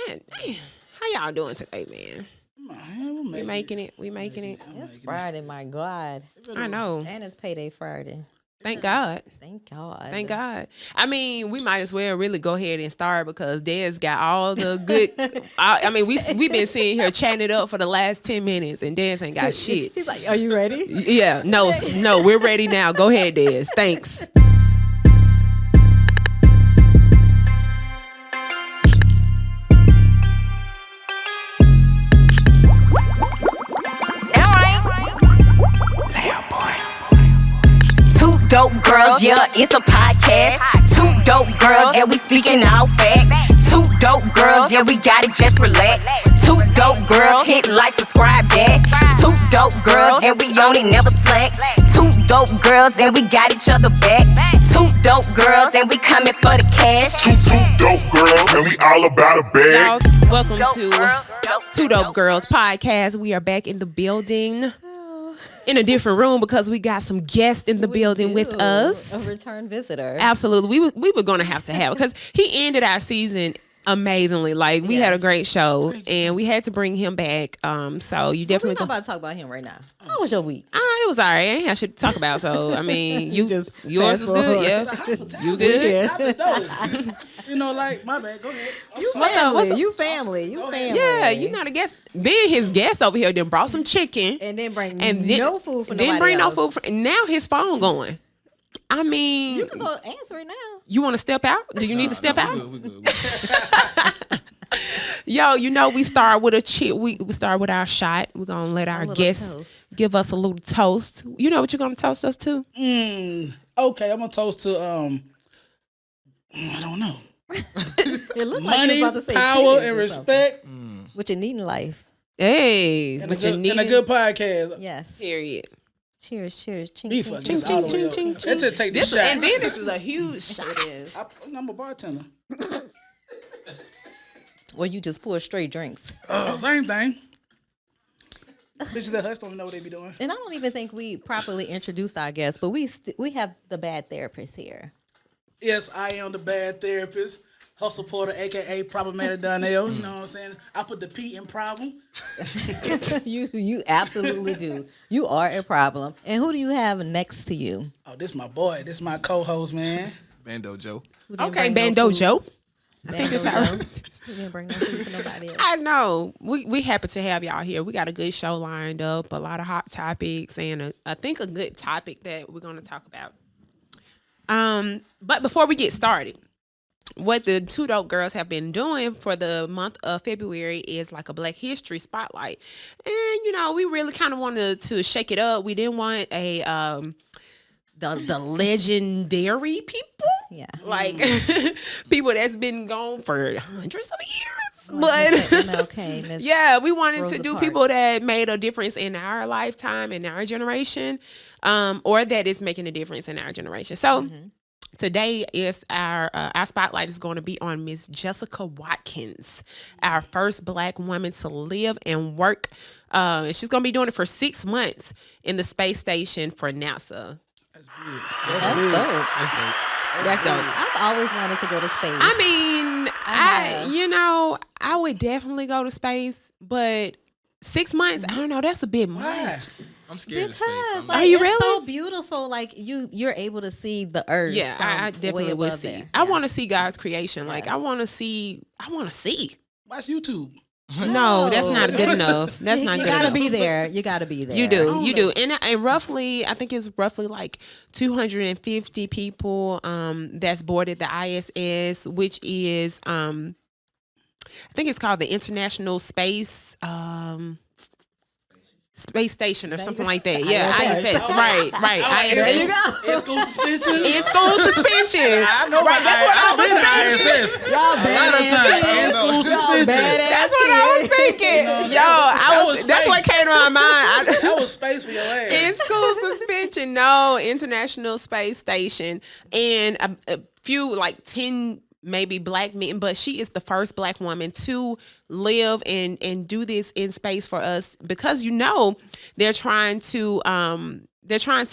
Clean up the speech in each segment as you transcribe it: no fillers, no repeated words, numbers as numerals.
Man, damn. How y'all doing today, man? Man, We making it. We making it. It's Friday, my God. I know. And it's payday Friday. Thank God. Thank God. Thank God. I mean, we might as well really go ahead and start because Dez got all the good. I mean, we've been sitting here chatting it up for the last 10 minutes, and Dez ain't got shit. He's like, "Are you ready?" Yeah, no, we're ready now. Go ahead, Dez. Thanks. Two dope girls, yeah, it's a podcast. Two dope girls, yeah, we speaking all facts. Two dope girls, yeah, we got it, just relax. Two dope girls, hit like, subscribe, that. Two dope girls, and we on it, never slack. Two dope girls, and we got each other back. Two dope girls, and we coming for the cash. Two dope girls, and we all about a bag. Y'all, welcome to Two Dope Girls podcast. We are back in the building. In a different room because we got some guests in the building with us. A return visitor. Absolutely. We were going to have because he ended our season amazingly. Like, we had a great show and we had to bring him back. So you definitely... We're not about to talk about him right now. How was your week? It was all right. I ain't have shit to talk about. So, I mean, yours was good. Yeah. You good? You know, like, my bad. Go ahead. You family. Yeah, you not a guest. Then his guest over here then brought some chicken. And then bring no food for nobody Then bring else. no food for... Now his phone going. I mean... You can go answer it now. You want to step out? Do you need to step out? We good. Yo, you know, we start with we start with our shot. We're going to let our guests give us a little toast. You know what you're going to toast us to? Okay, I'm going to toast to, I don't know. It looked like Money, you was about to say power, titties and or respect. what you need in life. Hey. And a good podcast. Yes. Period. Cheers. Ching, Be ching, fucking ching, all the way ching, up. ching, Let's ching. just take this shot. And then this is a huge shot. I'm a bartender. Or you just pour straight drinks. Same thing. Bitches that hush don't know what they be doing. And I don't even think we properly introduced our guests, but we have the bad therapist here. Yes, I am the bad therapist. Hustle Porter, a.k.a. Problematic Donnell. You know what I'm saying? I put the P in problem. You absolutely do. You are a problem. And who do you have next to you? Oh, this my boy. This my co-host, man. Bando Joe. Okay, Bando Joe. I think it's how. We didn't bring no food for nobody else. I know. We happy to have y'all here. We got a good show lined up, a lot of hot topics, and I think a good topic that we're going to talk about. But before we get started, what the Two Dope Girls have been doing for the month of February is like a Black History Spotlight. And, you know, we really kind of wanted to shake it up. We didn't want the legendary people. Yeah. Like people that's been gone for hundreds of years. But okay, yeah, we wanted Rosa to do Parks. people that made a difference in our lifetime, in our generation, or that is making a difference in our generation. So today is our spotlight is going to be on Miss Jessica Watkins, our first Black woman to live and work. She's going to be doing it for 6 months in the space station for NASA. That's big. That's dope. That's dope. I've always wanted to go to space. I mean, I would definitely go to space, but 6 months, I don't know, that's a bit much. I'm scared of space. Because Are you it's really? so beautiful. Like you're able to see the earth. Yeah, I from definitely way would above see. there. I Yeah. want to see God's creation. Like Yes. I want to see. Watch YouTube. No, that's not good enough. That's not you good gotta enough. be there. You gotta be there. You do. And roughly, I think it's roughly like 250 people that's boarded the ISS, which is I think it's called the International Space Station or something like that. Yeah, ISS. Right. ISS. There you go. In school suspension. In school suspension. I know. Right, that's what I I've been was to ISS. Y'all A lot of times. In school suspension. That's what I was thinking. That's what came to my mind. That was space for your ass. In school suspension, no, International Space Station, and a few like 10 maybe Black men, but she is the first Black woman to live and do this in space for us because they're trying to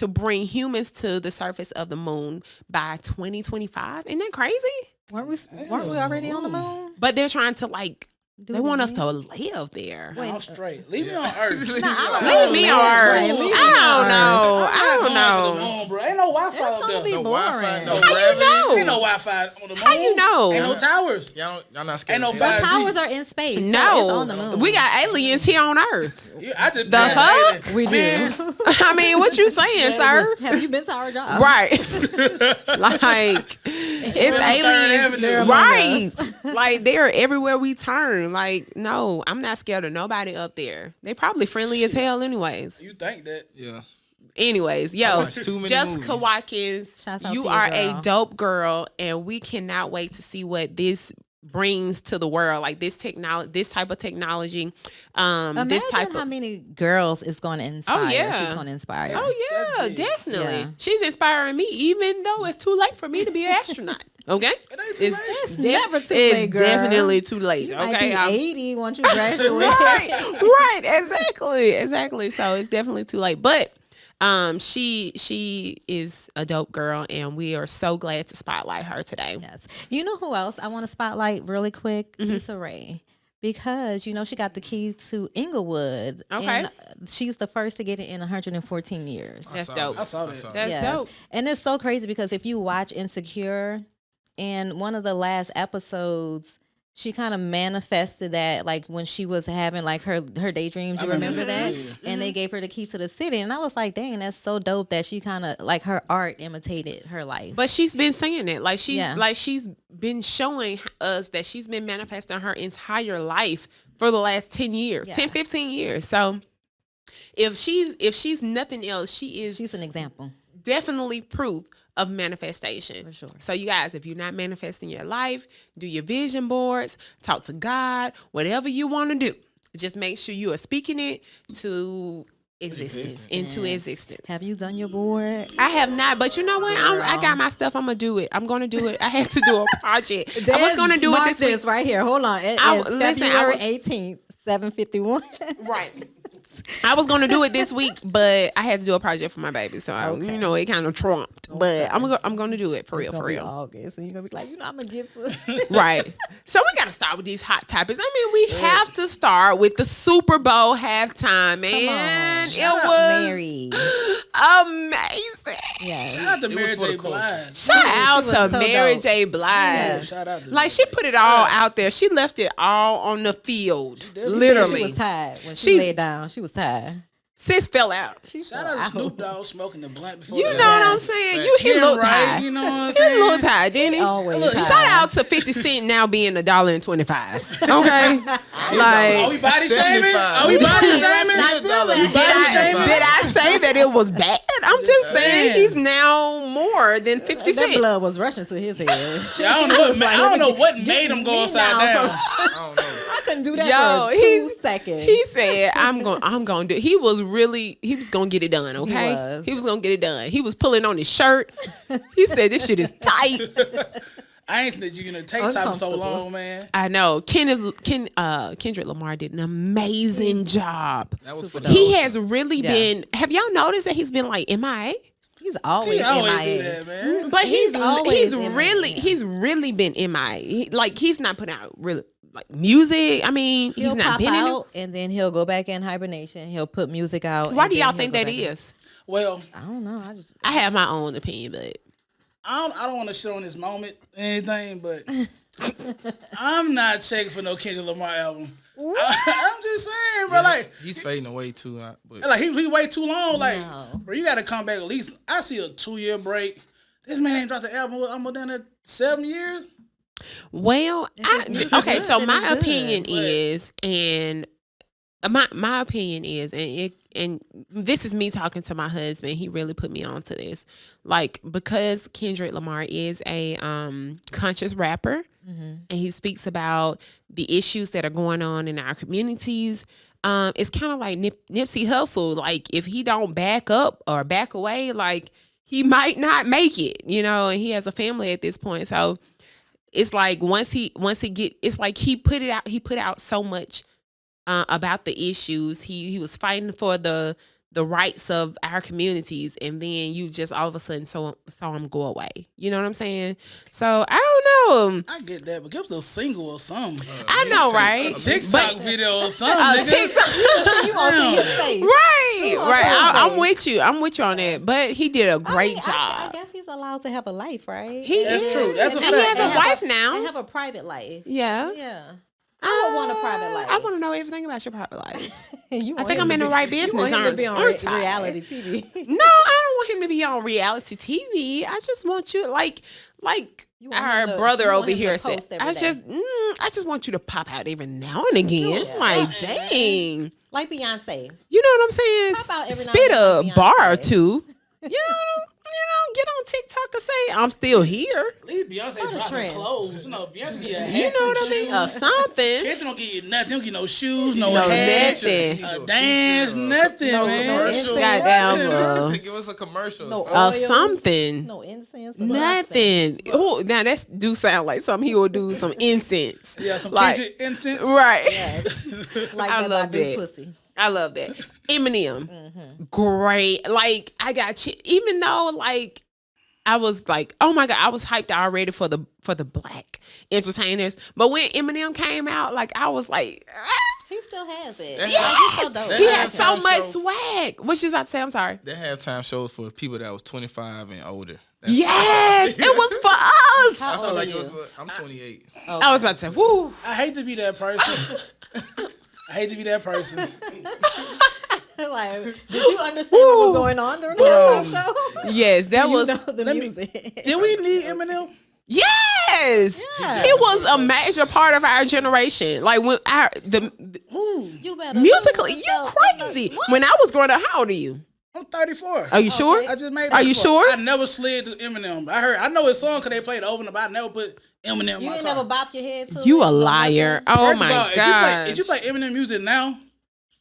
bring humans to the surface of the moon by 2025. Isn't that crazy? Weren't we already on the moon? But they're trying to like They want us to live there. Nah, I'm straight. Leave me on Earth. Leave me on Earth. I don't know. To the moon, bro. Ain't no Wi-Fi It's up gonna there. be No boring. Wi-Fi, no How you gravity. know? Ain't no Wi-Fi on the moon. How you know? Ain't no towers. Y'all not scared. Ain't no of five- aliens? Towers are in space. So No, it's on the moon. we got aliens here on Earth. Yeah, I just The fuck? We do. Man, I mean, what you saying, sir? Have you been to our job? Right. Like, it's aliens. Avenue. Right. Like, they're everywhere we turn. Like, no, I'm not scared of nobody up there. They probably friendly as hell anyways. You think that? Yeah. Anyways, I yo, watched too many Jessica movies. Watkins, Shouts out you to are your a girl. dope girl, and we cannot wait to see what this brings to the world. Like this technology, this type of technology, Imagine this type how of. many girls is going to inspire. yeah. She's going to inspire. Oh yeah, That's big. definitely. Yeah. She's inspiring me, even though it's too late for me to be an astronaut. Okay, ain't too late. It's never too it's late, girl. definitely too late. You Okay, might be I'm- 80 once you graduate. right, exactly. So it's definitely too late. But she is a dope girl, and we are so glad to spotlight her today. Yes. You know who else I want to spotlight really quick? Mm-hmm. Issa Rae. Because, she got the key to Inglewood. Okay. And she's the first to get it in 114 years. That's saw dope. I saw that. That's Yes. dope. And it's so crazy because if you watch Insecure, in one of the last episodes, she kind of manifested that, like when she was having like her daydreams. You remember that? Yeah. And they gave her the key to the city, and I was like, dang, that's so dope that she kind of like her art imitated her life. But she's been saying it. Like Yeah. she's been showing us that she's been manifesting her entire life for the last 10 years, Yeah. 10, 15 years. So if she's nothing else, she's She's an example. definitely proof of manifestation. For sure. So you guys, if you're not manifesting your life, do your vision boards, talk to God, whatever you want to do. Just make sure you are speaking it to existence, into existence. Have you done your board? I have not, but you know what? I got my stuff. I'm gonna do it. I'm gonna do it. I had to do a project. I was gonna do it Mark this week. right here. Hold on. It I- is listen, I February was- 18th, 7:51. Right. I was gonna do it this week, but I had to do a project for my baby, so Okay. it kind of trumped. But I'm gonna do it for real, It's for gonna be real. August, and you're gonna be like, I'm gonna get to. Right. So we got to start with these hot topics. I mean, we have to start with the Super Bowl halftime, man. Come It on. was Mary. amazing. Yeah. Shout out to was Mary for the J. culture. Blige. Shout out was to so Mary dope. J. Blige. Yeah. Shout out to Like she put it all out there. She left it all on the field. Literally. She was tired when She- she laid down. She was tired. Sis fell out. She Shout fell out to out. Snoop Dogg smoking the blunt before You the know what I'm saying? You he Getting looked right, tired. you know what I'm He saying? a little tired, didn't he? Always Look, tired. Shout out to 50 Cent now being $1.25. Okay, Are we like body shaming? 75. Are we body shaming? not do that. We body shaming? did I say that it was bad? I'm just saying saying. he's now more than 50 That Cent. blood was rushing to his head. Yeah, I don't know what, I don't know what made him go me upside now. down. I don't know. I couldn't do that Yo, for 2 seconds. He said, "I'm going to do." He was gonna get it done. Okay, He was. gonna get it done. He was pulling on his shirt. He said, "This shit is tight." I ain't seen that you gonna take time so Uncomfortable. long, man. I know. Kendrick Lamar did an amazing job. That was for Super the He culture. has really Yeah. been. Have y'all noticed that he's been like MIA? He's always He always MIA. do that, man. But He's always he's really been MIA. He's not putting out really like music. I mean, He'll he's not pop been in it. out and then he'll go back in hibernation. He'll put music out. Why and do then y'all he'll think go that back in. is? Well, I don't know. I have my own opinion, but I don't want to shit on this moment or anything, but I'm not checking for no Kendrick Lamar album. I'm just saying, bro. Like, He's fading away too. But like he wait too long. Like, No. bro, you got to come back at least. I see a 2-year break. This man ain't dropped the album. I'm done at 7 years. well, his music's okay. good, So then my it's good. opinion But- is, and my opinion is, and this is me talking to my husband. He really put me onto this, like because Kendrick Lamar is a conscious rapper, and he speaks about the issues that are going on in our communities. It's kind of like Nipsey Hussle. Like if he don't back up or back away, like he might not make it, and he has a family at this point. So it's like once he it's like he put out so much about the issues. He was fighting for the the rights of our communities, and then you just all of a sudden saw them go away. You know what I'm saying? So I don't know. I get that, but give us a single or something. I know, right? A TikTok video or something, nigga. TikTok. You want to see his face. Right. I'm with you. I'm with you on that. But he did a great job. I guess he's allowed to have a life, right? That's true. That's a And he fact. has a wife now. And have a private life. Yeah. Yeah. I would want a private life. I want to know everything about your private life. I want think him I'm in to the be- right You business, want him to be on aren't I? reality TV. No, I don't want him to be on reality TV. I just want you like You want him our to- brother you want over him to here said. post every I day. just want you to pop out every now and again. Like, dang. Like Beyonce. You know what I'm saying? Pop out every now Spit and a then like bar or Beyonce. two. Get on TikTok and say I'm still here. At least Beyonce dropping trend. clothes. You know, Beyonce get a hat, You know what I mean? Or something. Kendrick don't get you nothing. He don't get no shoes, no No, hat, nothing. a dance, nothing, man. commercial. Goddamn, Give us a commercial. No something. oils. something. No incense. Nothing. Oh, now that do sound like something he will do. Some incense. Yeah, some like, Kendrick incense. right. Yes. Like I that love by Big that. Pussy. I love that. Eminem, great. Like I got you. Even though like I was like, oh my god, I was hyped already for the black entertainers. But when Eminem came out, like I was like, He still has it. Yes! Like, he's so dope. he had so halftime much show. swag. What you about to say? I'm sorry. That halftime shows for people that was 25 and older. Yes, it was for us. How I feel old like are it was you? for, I'm 28. I was about to say, woo. I hate to be that person. I hate to be that person. Like, did you understand what was going on during the halftime show? Yes, that You was. know the let me- music. Did we need Eminem? Yes, Yeah. he was a major part of our generation. Like when You better musically, know you yourself. crazy. What? When I was growing up, how old are you? I'm 34. Are you sure? I just made. Are you 34. sure? I never slid to Eminem. I know his song because they played it over and about. I never put Eminem in You my ain't car. never bop your head to You it? a liar. Oh First my of all, god. if you play Eminem music now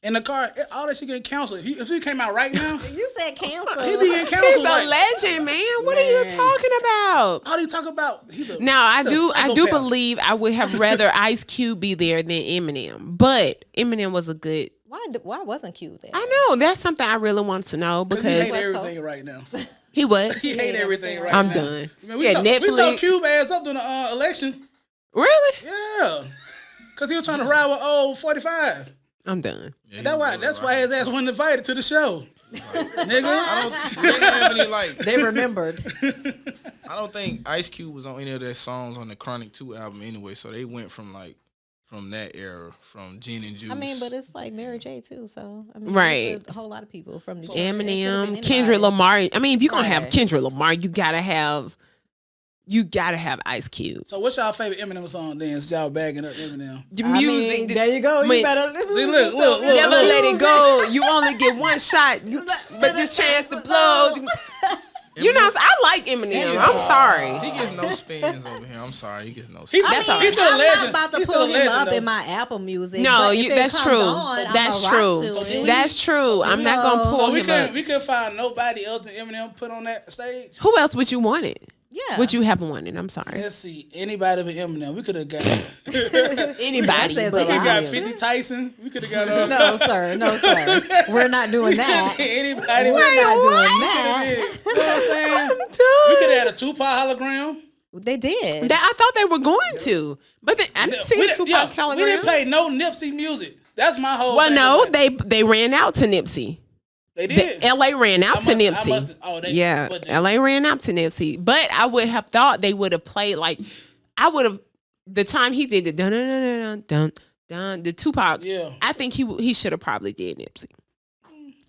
in the car, all that shit get canceled. If he came out right now, You said cancel. he be getting He's canceled. a Like, legend, man. What are you Man. talking about? all he talk about? Now I he's a do psychopath. believe I would have rather Ice Cube be there than Eminem. But Eminem was a good. Why wasn't Q there? I know that's something I really want to know Because he because hate West everything right now. he was. He hate everything right I'm now. done. Man, Yeah, we Netflix. told Cube ass up during the election. Really? Yeah, because he was trying to ride with old 45. I'm done. Yeah, That's why his ass wasn't invited to the show. Nigga. I don't they didn't have any like. They remembered. I don't think Ice Cube was on any of their songs on the Chronic 2 album anyway. So they went from that era, from Gin and Juice. I mean, but it's like Mary J too. So I mean, Right. there's a whole lot of people from the Eminem, Kendrick Lamar. I mean, if you're gonna have Right. Kendrick Lamar, you gotta have Ice Cube. So what's y'all favorite Eminem song then? Since y'all bagging up Eminem. The I music. mean, there you go. You Wait. better See, look. Never let it go. You only get one shot, but this chance to blow. You know, I like Eminem. I'm sorry. He gets no spins over here. I'm sorry. He gets no He's, spins. That's all he's right. still a I'm legend. not about to He's still pull a him legend, up though. in my Apple Music. No, but if it that's comes true. on, That's I'ma true. rock to it. That's true. I'm not gonna pull So we him up. could find nobody else than Eminem put on that stage. Who else would you want it? Yeah. Would you have wanted? I'm sorry. Let's see, anybody but Eminem. We could have got. Anybody. That says but a We lot. got 50 Tyson. We could have got. No, sir. No, sir. We're not doing that. Anybody. We're but not doing You that. know what I'm saying? Dude. We could have had a Tupac hologram. They did. That I thought they were going to, but then I didn't see we, a Tupac yeah, hologram. we didn't play no Nipsey music. That's my whole. Well, thing. no, they ran out to Nipsey. they did. LA ran out to Nipsey. Yeah, LA ran out to Nipsey. But I would have thought they would have played like I would have the time he did the dun dun dun dun dun the Tupac. Yeah. I think he should have probably did Nipsey.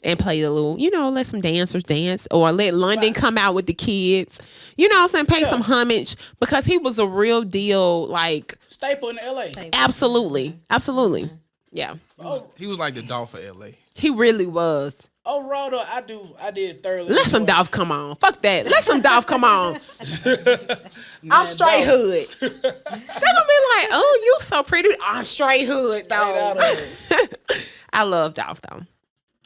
And play a little, let some dancers dance or let London come out with the kids. You know what I'm saying? Pay some homage because he was a real deal, like Staple in LA. absolutely. Absolutely. Yeah. He was like the Dolph of LA. He really was. Overall, though, I did thoroughly. Let some enjoy it. Dolph come on. Fuck that. Let some Dolph come on. I'm straight Dolph. hood. They're gonna be like, oh, you so pretty. I'm straight hood, Straight out though. of it. I love Dolph though.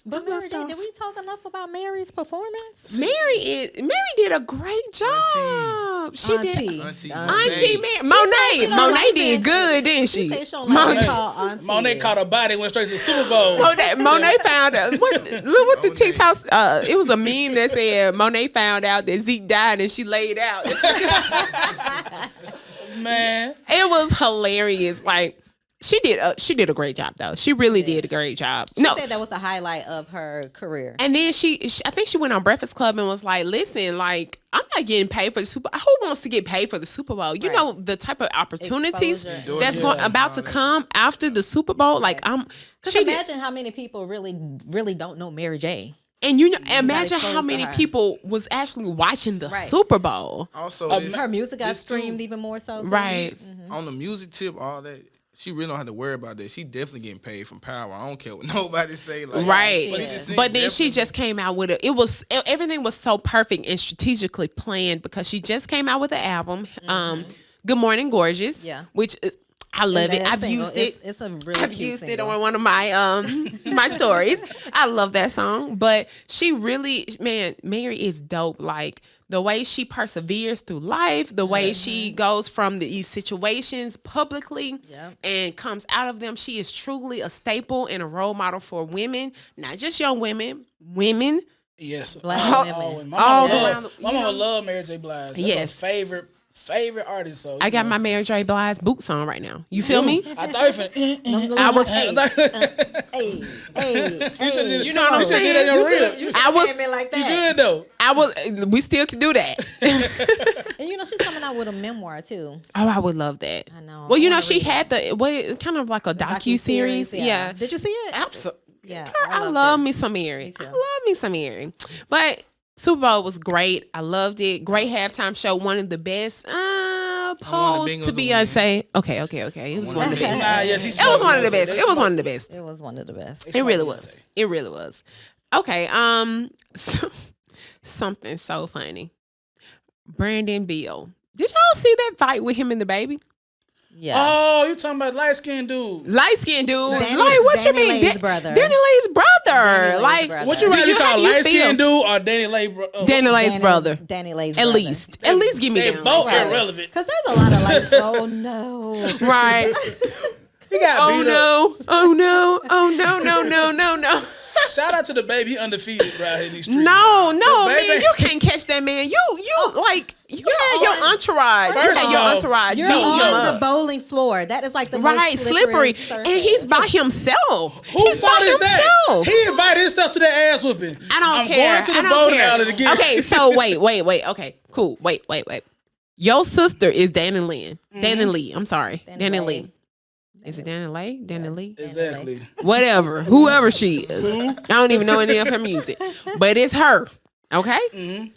But Mary J, did we talk enough about Mary's performance? Mary did a great job. She did. Auntie Mary. Monet did good, didn't she? She said she don't call Auntie. Monet caught her body, went straight to the Super Bowl. Monet found out. What the TikTok? It was a meme that said Monet found out that Zeke died and she laid out. Man, it was hilarious. Like she did a great job though. She really did a great job. She said that was the highlight of her career. And then she I think she went on Breakfast Club and was like, "Listen, like I'm not getting paid for the Super. Who wants to get paid for the Super Bowl? You know the type of opportunities that's about to come after the Super Bowl. Like imagine how many people really don't know Mary J. And imagine how many people was actually watching the Super Bowl. Also, her music got streamed even more so. Right. On the music tip, all that. She really don't have to worry about that. She definitely getting paid from Power. I don't care what nobody say. Like, right. But then she just came out with everything was so perfect and strategically planned because she just came out with an album, Good Morning Gorgeous. Yeah. Which is, I love it. I've used it. It's a really I've cute used single. it on one of my my stories. I love that song. But she really, man, Mary is dope. Like the way she perseveres through life, the way she goes from these situations publicly and comes out of them. She is truly a staple and a role model for women, not just young women. Yes, Black women. My mama love Mary J. Blige. That's her favorite artist. So I got my Mary J. Blige boots on right now. You feel me? I thought I was you know what I'm saying? You should me like that. You good though? We still can do that. And she's coming out with a memoir too. Oh, I would love that. I know. Well, she had kind of like a docu-series. Yeah. Did you see it? Absolutely. Yeah. Girl, I love me some Mary. But Super Bowl was great. I loved it. Great halftime show. One of the best. Pose to Beyonce. Okay. It was one of the best. It was one of the best. It was one of the best. It was one of the best. It really was. It really was. Okay. Something so funny. Brandon Beal. Did y'all see that fight with him and the baby? Yeah. Oh, you talking about light skinned dude? What's you mean? Lay's brother. Danny Lay's brother. What you rather call light skinned dude or Danny Lay's brother? Danny Lay's brother. Danny Lay's At brother. least give me they that. both irrelevant. Because there's a lot of like, oh no. Right. He got beat up. Oh no. Shout out to the baby, undefeated right in these streets. No, man, you can't catch that man. You had your entourage. You had your entourage. You're on the bowling floor. That is like the most slippery. surface. And he's by himself. Whose fault is that? He invited himself to the ass whooping. I don't I'm care. going to the bowling alley to get. Okay, so wait. Okay, cool. Wait. Your sister is Danny Lee. Danny Lee. I'm sorry. Danny Lee. Is it Danny Lay? Danny Lee? Exactly. Whatever. Whoever she is. I don't even know any of her music. But it's her. Okay? Mm-hmm.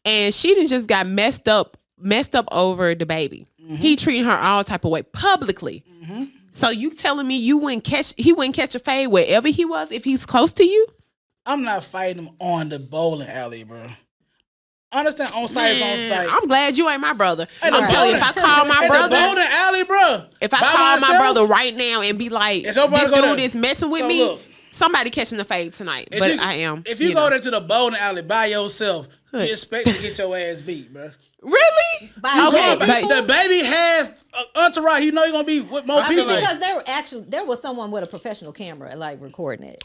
And she done just got messed up over the baby. Mm-hmm. He treated her all type of way publicly. Mm-hmm. So you telling me he wouldn't catch a fade wherever he was if he's close to you? I'm not fighting him on the bowling alley, bro. Understand on site is on site. I'm glad you ain't my brother. I'm telling you, if I call my brother, the bowling alley, bro. If I call my brother right now and be like, this dude is messing with me, somebody catching the fade tonight. But I am. If you go into the bowling alley by yourself, you expect to get your ass beat, bro. Really? The baby has entourage. You know you're gonna be with more people. Because there was someone with a professional camera like recording it.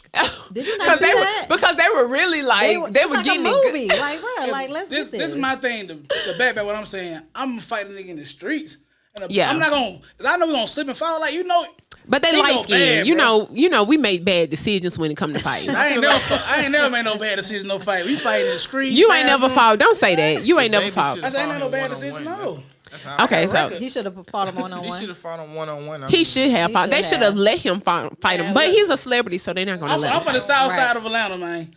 Did you not see that? Because they were really like they were like getting a movie. Like, bro, let's get this. This is my thing. The back what I'm saying. I'm fighting nigga in the streets. And yeah. I'm not gonna. I know we're gonna slip and fall. Like But they light skin. You know, we make bad decisions when it comes to fighting. I ain't never made no bad decision, no fight. We fight in the street. You ain't never fought. Don't say that. You ain't never fought. I ain't had no bad decision, no. Okay, so he should have fought him one-on-one. He should have fought him one-on-one. He should have fought. They should have let him fight him. But he's a celebrity, so they're not gonna let him. I'm from the south side of Atlanta, man.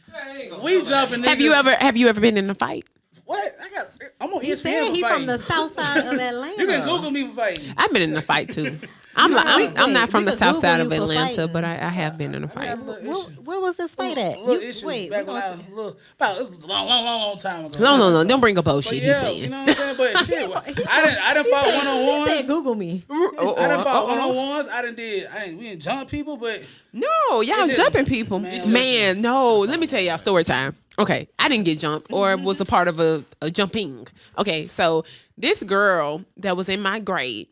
We jumping niggas. Have you ever been in a fight? What? I'm on ESPN. He said he from the south side of Atlanta. You can Google me for fighting. I've been in a fight too. I'm not from we the could south Google side you of for Atlanta, fighting. but I have been in a fight. Where was this fight at? Little issues Wait, back we when I gonna was little, about this was a long time ago. No, don't bring up But bullshit. yeah, He's saying. you know what I'm saying? But shit, I didn't fight one on He said, one. Google me. I didn't fight one on ones. We didn't jump people, but No, y'all just- jumping people. Man, no. Let me tell y'all story time. Okay, I didn't get jumped or was a part of a jumping. Okay, so this girl that was in my grade,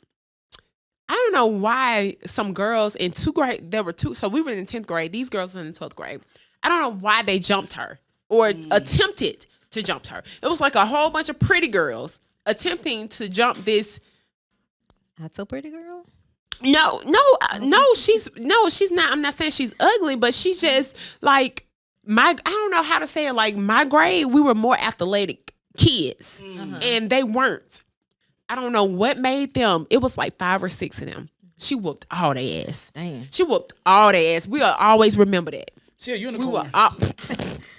I don't know why some girls in there were two. So we were in 10th grade. These girls were in the 12th grade. I don't know why they jumped her or attempted to jump her. It was like a whole bunch of pretty girls attempting to jump this. Not so pretty, girl. No, she's not. I'm not saying she's ugly, but she's just like I don't know how to say it. Like my grade, we were more athletic kids, and they weren't. I don't know what made them. It was like 5 or 6 of them. She whooped all their ass. Damn. She whooped all their ass. We'll always remember that. see a We unicorn.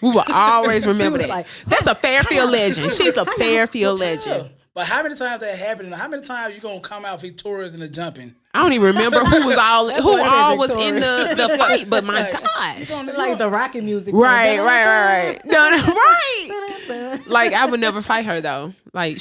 will always remember was that. like, That's a Fairfield legend. She's a Fairfield Yeah. legend. But how many times that happened? And how many times you gonna come out victorious in the jumping? I don't even remember who was all That's why I said was in the fight, but my gosh. like the rocket music. Right. No, right. Like I would never fight her though. Like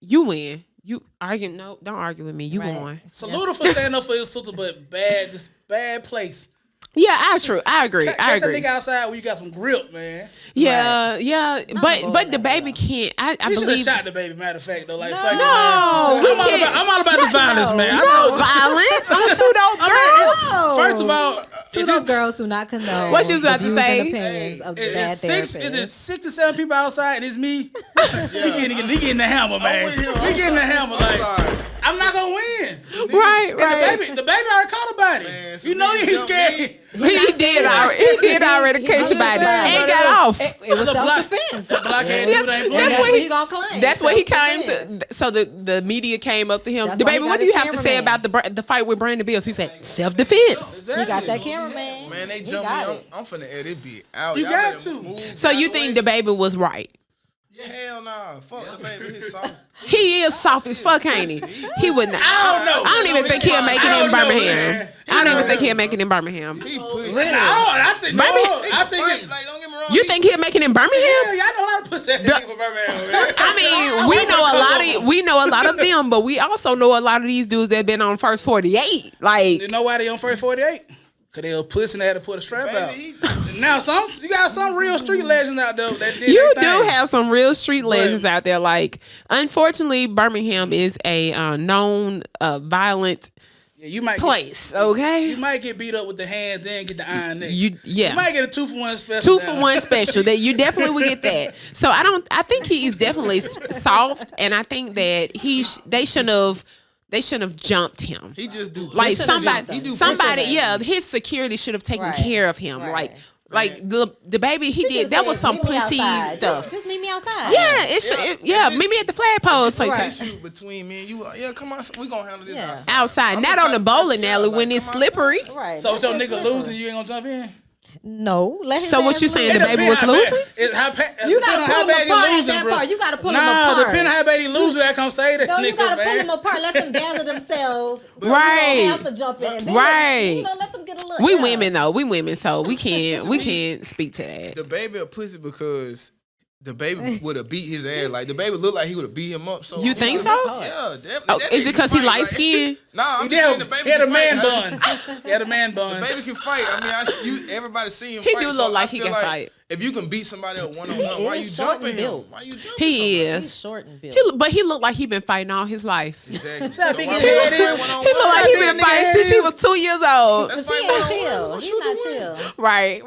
you win. You argue? No, don't argue with me. You Right. won. Salute her for standing up for his sister, but this bad place. Yeah, I agree. Catch I that agree. nigga outside where you got some grip, man. Yeah. going But the that baby route. can't. I We should have believe. shot the baby. Matter of fact, though, like No. fuck it, No, man. we I'm all can't. about, I'm all about the violence, man. I No told you. violence on two dope I mean, girls. it's- first of all, Two is those it, girls do not condone What you was about the to views say? and opinions of the bad is it therapists. 6 to 7 people outside and it's me? He getting the hammer, man. with him. He getting the hammer. Like, sorry. I'm not gonna win. Right. And the baby already caught a body. Man, so You know nigga he's jumped scared. He did already catch a body and got off. It was The black- self-defense. Blockhead Yes, dude ain't that's playing. That's what what he- he gonna claim. That's what he came Self-defense. to. So the media came up to him. That's The why he baby, got what do his you have to say cameraman. about the fight with Brandon Bills? He said self-defense. He got that cameraman. Man, they He jump got me. it. I'm finna edit it out. You Y'all got better to. move So out you the think way. the baby was right? Hell nah. Fuck the baby. He's soft. He is soft as fuck, ain't he? He wouldn't. I don't know. I don't even think he'll make it in I don't know, Birmingham. man. I don't even think he'll make it in Birmingham. He pussy. I think no. Baby, I think Fight, it, like, don't get me wrong. You think he'll make it in Birmingham? yeah, y'all know how to push that nigga for Birmingham, man. I mean, we know a lot of them, but we also know a lot of these dudes that been on first 48. Like You know why they on first 48? Cause they were pussy and they had to put a strap Baby, out. he- Now you got some real street legends out there that did you their do thing. have some real street legends out there. Like, unfortunately, Birmingham is a known violent Yeah, you might place. you Okay, might get beat up with the hands, then get the iron next. You might get a 2-for-1 special. 2-for-1 special. That you definitely would get that. So I think he is definitely soft, and I think that they shouldn't have jumped him. He just do Like should've somebody, jumped him. somebody, He yeah, his security should have taken Right. care of him. Right. Like the baby he did. just That was said, some "Meet me pussy outside." stuff. Just meet me outside. Yeah, it should. Yeah, meet me at the flagpole. So Right. issue between me and you. Yeah, come on, we gonna handle this Yeah. outside. outside, I'm not the on the type of bowling person, alley like, when it's come slippery. Right. So if your That's nigga just losing, you ain't gonna jump in? No. Let his So what ass you lose. saying? The baby was losing? You gotta pull him apart at that part. You gotta pull him apart. depending on how bad he lose, I come say that No, you nigga, gotta pull man. them apart. Let them gather themselves. Right. You don't have to jump in. Then Right. let them get a little. We yeah. women though. We women, so we can't speak to that. The baby a pussy because the baby would have beat his ass. Like the baby looked like he would have beat him up. So You think so? Yeah, definitely. Oh, That is it nigga because can he fight, light skinned? Nah, I'm He just saying the baby had a can man fight. bun. He had a man bun. The baby can fight. I mean, everybody see him He fight. do so look like I he feel can fight. If you can beat somebody up one on He one, why you is short jumping and him? built. Why you jumping? He He's is. short and built. But he looked like he been fighting all his life. Exactly. how So big why his we head gonna is? fight one-on-one? He looked like he How been big fighting nigga since he is? was 2 years old. Let's He fight ain't one-on-one. chill. We'll He's shoot not the win. chill. Right.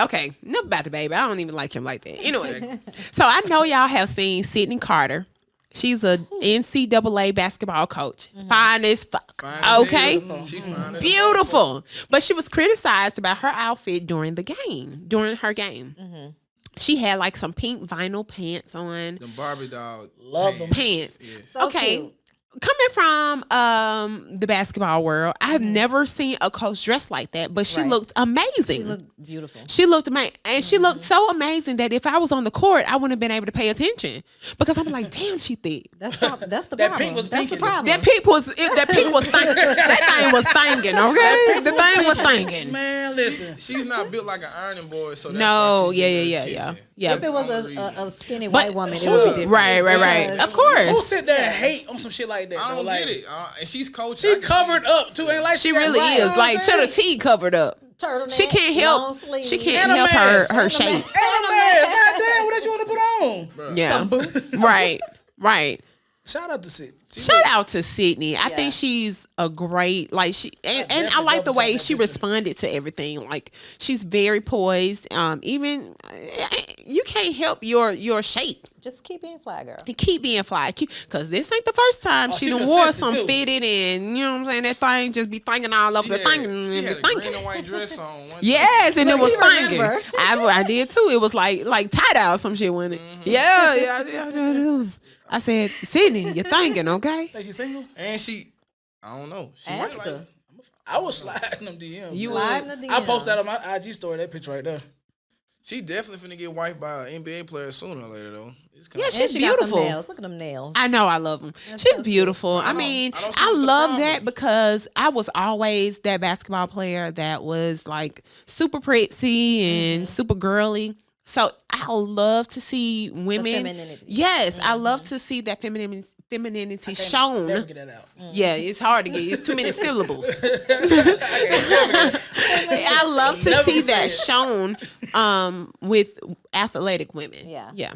Okay. Enough about the baby. I don't even like him like that. Anyway, so I know y'all have seen Sydney Carter. She's a NCAA basketball coach. Fine as fuck. Fine as Okay. hell. She fine as Beautiful. But she was criticized about her outfit during her game. She had like some pink vinyl pants on. Them Barbie doll Love them. Pants. Yes. So Okay. cute. coming from the basketball world, I have never seen a coach dressed like that, but she Right. looked amazing. She looked beautiful. She looked amazing, and she looked so amazing that if I was on the court, I wouldn't have been able to pay attention because I'm like, damn, she thick. That's the That problem. pink was That's the pinking. problem. That peak was thinking. That thing was thinking. Okay, the thing was thinking. Man, listen. She's not built like an ironing board, so that's No, why she's getting yeah. attention. Yeah. If it was That's the only a skinny But- white woman, it would be different. Right. Because- Of course. Who sit there and hate on some shit like that? I though? don't Like, get it. And she's coaching. She covered up too, ain't like She got really right, is you know like what to I'm the saying? T covered up. Turtleneck, She can't long help. sleeve. She can't And a help mask. her And shape. And a man, goddamn, what else you want to put on? Yeah. Right. Shout out to Sid. Shout out to Sydney. I Yeah. think she's a great and I definitely like the double way tap that she picture. responded to everything. Like she's very poised. Even you can't help your shape. Just keep being fly, girl. You keep being fly, because this ain't the first time she she done wore consistent, some too. fitted and you know what I'm saying. That thing just be thinking all over She the thing. had a green and white dress on. One Yes, and it was you thinking. remember. I did too. It was like tie dye or some shit, wasn't it? Yeah. I do. I said, Sydney, you're thinking, okay? Think she single? And she, I don't know. She Ask might her. like, I was sliding them DMs. You Slide would. in the I DM. posted that on my IG story. That picture right there. she definitely finna get wiped by an NBA player sooner or later though. It's kinda, Yeah, And she's she got them beautiful. nails. Look at them nails. I know, I love them. That's She's so cute. beautiful. I mean, I don't see I what's the love problem. that because I was always that basketball player that was like super pretty and super girly. So I love to see women. femininity. Yes, I love to see that femininity shown. Never get that out. Yeah, it's hard to get. It's too many syllables. I love to Never see say that it. shown with athletic women. Yeah. Yeah.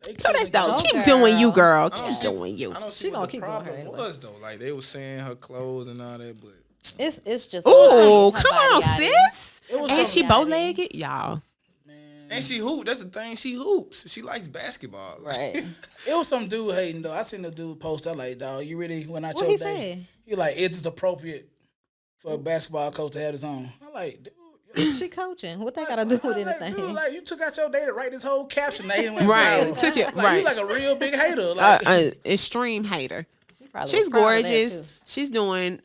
They So that's couldn't dope. Go, Keep doing you, girl. I don't Keep see- doing you. I don't see She gonna what the keep doing her problem anyway. was though. Like they were saying her clothes and all that, but It's just. Ooh, her come body on, got it. sis. It was And she something- bow legged, y'all. and she hoop. That's the thing. She hoops. She likes basketball. Right. It was some dude hating though. I seen the dude post. I like, dog, you really went out What your he day. say? You like, it's just appropriate for a basketball coach to have his own. I like, dude. She coaching. What they got to do with Like, anything? dude, like, you took out your day to write this whole caption. That he went Right. viral. Took it Like, right. you like a real big hater. Like, Extreme hater. He probably She's was proud of that, gorgeous. too. She's doing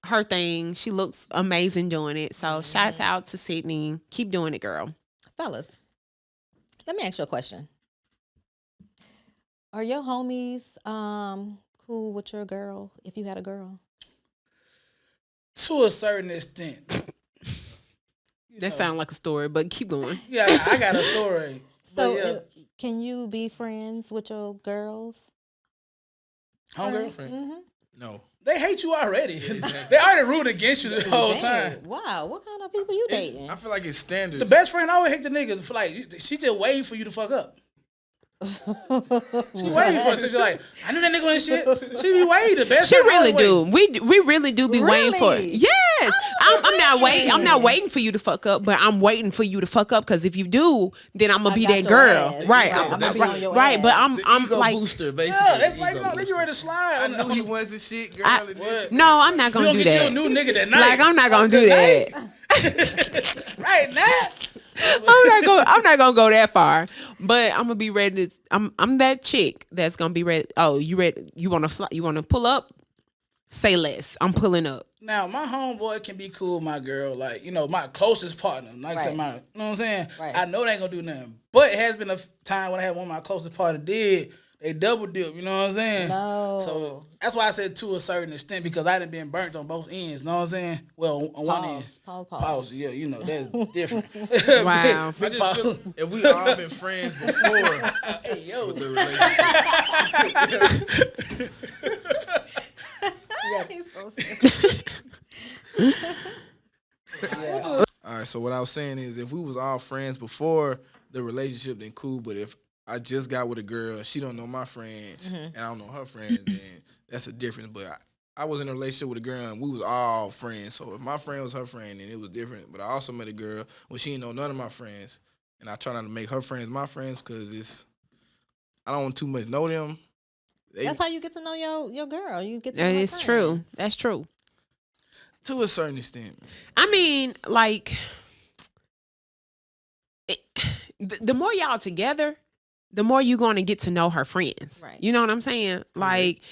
her thing. She looks amazing doing it. So shouts out to Sydney. Keep doing it, girl. Fellas, let me ask you a question. Are your homies cool with your girl if you had a girl? to a certain extent. That sounds like a story, but keep going. Yeah, I got a story. So, But yeah, can you be friends with your girls? homegirl, Mm-hmm. No. they hate you already. Exactly. They already rooted against you the whole time. Wow, what kind of people you dating? I feel like it's standards. The best friend always hate the niggas for like, she just waiting for you to fuck up. She waiting for us. She's like, I knew that nigga and shit. She be waiting. The best She friend really always do. We really do be waiting for it. Really? Yes. I'm not waiting. I'm not waiting for you to fuck up, but I'm waiting for you to fuck up because if you do, then I'm gonna be got that your girl. ass. Right. Yeah, I'm I'ma be on your right. But ass. I'm ego like booster, basically. Yeah, that's like, Ego no, they get booster. ready to slide. I knew he was the shit, girl. I- and this. no, I'm not You gonna gonna do get that. you a new nigga that night. Like I'm not gonna do that. Right now. I'm not gonna go that far, but I'm gonna be ready to. I'm that chick that's gonna be ready. Oh, you ready? You wanna pull up? Say less. I'm pulling up. Now, my homeboy can be cool with my girl, like, you know, my closest partner. Like I said, Right. you know what I'm saying? Right. I know they ain't gonna do nothing. But it has been a time when I had one of my closest partner did, they double dip, you know what I'm saying? No. So that's why I said to a certain extent, because I done been burnt on both ends, you know what I'm saying? Well, on one end. Pause. Yeah, you know, that's different. Wow. I just feel if we all been friends before Hey, yo. with the relationship. He's so sick. All right, so what I was saying is if we was all friends before the relationship, then cool. But if I just got with a girl and she don't know my friends and I don't know her friends, then that's a difference. But I was in a relationship with a girl and we was all friends. So if my friend was her friend, then it was different. But I also met a girl when she didn't know none of my friends. And I try not to make her friends my friends because I don't want too much know them. That's how you get to know your girl. You get to know her It's true. friends. That's true. To a certain extent. I mean, like, the more y'all together, the more you're going to get to know her friends. Right. You know what I'm saying? Like,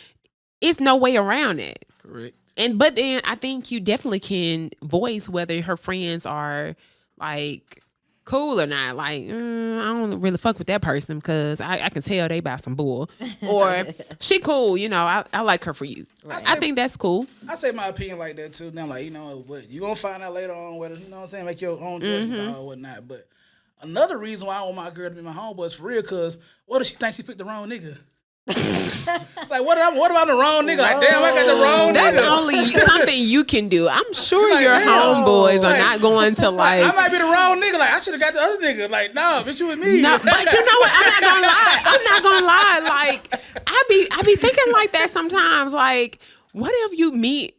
it's no way around it. Correct. But then I think you definitely can voice whether her friends are like cool or not. Like, I don't really fuck with that person because I can tell they about some bull. Or she cool, you know, I like her for you. Right. I think that's cool. I say my opinion like that too. Now, like, you know, what you gonna find out later on whether, you know what I'm saying, make your own judgment call or whatnot. But another reason why I want my girl to be my homeboy is for real, because what if she thinks she picked the wrong nigga? Like, what about the wrong nigga? Like, damn, I got the wrong nigga. That's only something you can do. I'm sure like, your damn, homeboys are like, not going to like. I might be the wrong nigga. Like, I should have got the other nigga. Like, nah, bitch, you with me. No, but you know what? I'm not gonna lie. Like, I be thinking like that sometimes. Like, what if you meet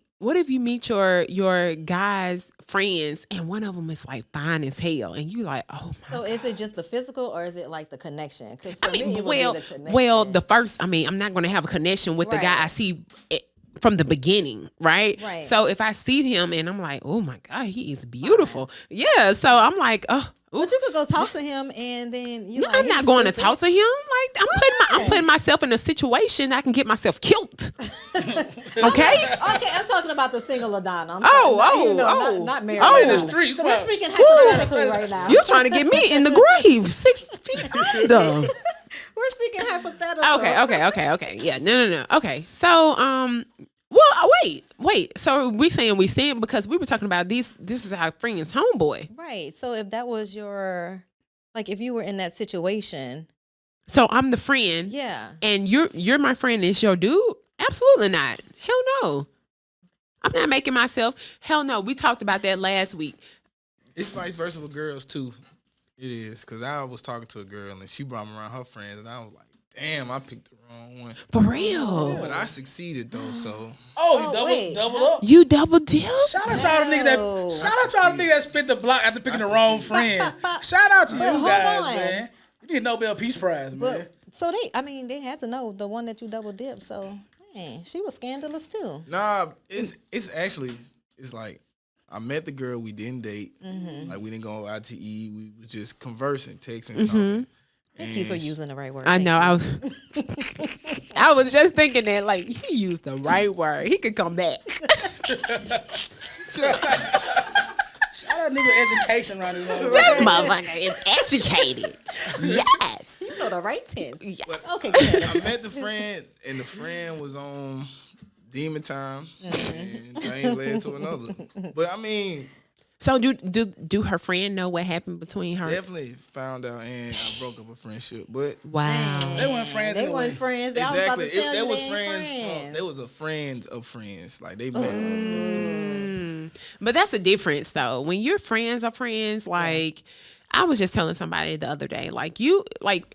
your guys' friends and one of them is like fine as hell, and you like, oh my. So is it just the physical or is it like the connection? Because I mean, the first. I mean, I'm not gonna have a connection with the guy I see from the beginning, right? Right. So if I see him and I'm like, oh my god, he is beautiful. Yeah. So I'm like, oh. But you could go talk to him and then No, I'm not going to talk to him. Like I'm putting myself in a situation I can get myself killed. Okay. Okay, I'm talking about the single Ladonna. Not married. I'm in the street. We're speaking hypothetically right now. You're trying to get me in the grave 6 feet under. We're speaking hypothetical. Okay. Yeah, no. Okay, so well, wait. So we saying because we were talking about this is our friend's homeboy. Right. So if that was your, like, if you were in that situation. So I'm the friend. Yeah. And you're my friend. Is your dude? Absolutely not. Hell no. I'm not making myself. Hell no. We talked about that last week. It's vice versa with girls too. It is, because I was talking to a girl and she brought me around her friends and I was like, damn, I picked the wrong one. For real. But I succeeded though, so. You double up. You double dip? Shout out to all the niggas that spit the block after picking the wrong friend. Shout out to you guys, man. You need a Nobel Peace Prize, man. But so they had to know the one that you double dipped. So man, she was scandalous too. Nah, it's actually like I met the girl, we didn't date, like we didn't go out to eat, we was just conversing, texting, talking. Thank you for using the right word. I know. I was just thinking that, like, he used the right word. He could come back. Shout out nigga education around this motherfucker. This motherfucker is educated. Yes. You know the right tense. Yes. Okay. I met the friend, and the friend was on demon time, and things led to another. But I mean, so do her friend know what happened between her? Definitely found out, and I broke up a friendship. But wow, they weren't friends. They weren't friends. Exactly. They was friends. They was a friend of friends. Like they met. But that's a difference, though. When you're friends of friends, like I was just telling somebody the other day, like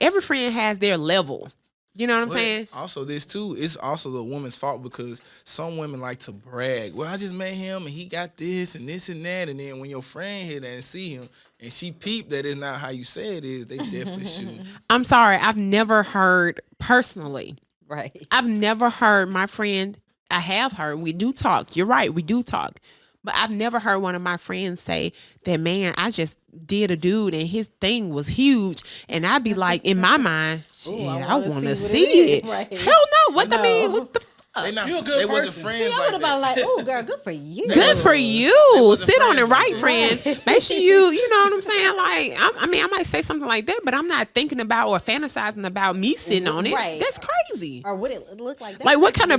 every friend has their level. You know what I'm saying? Also, this too, it's also the woman's fault because some women like to brag. Well, I just met him and he got this and that. And then when your friend hear that and see him and she peeped that it's not how you say it is, they definitely shoot. I'm sorry. I've never heard personally. Right. I've never heard my friend. I have heard. We do talk. You're right. We do talk. But I've never heard one of my friends say that, man, I just did a dude and his thing was huge. And I'd be like, in my mind, shit, I want to see it. Right. Hell no. What I mean? What the fuck? You a good person. Friends. See, I would have been like, oh, girl, good for you. Good for you. Sit on it right, friend. Make sure you know what I'm saying? Like, I mean, I might say something like that, but I'm not thinking about or fantasizing about me sitting on it. Right. That's crazy. Or would it look like that? Like, what kind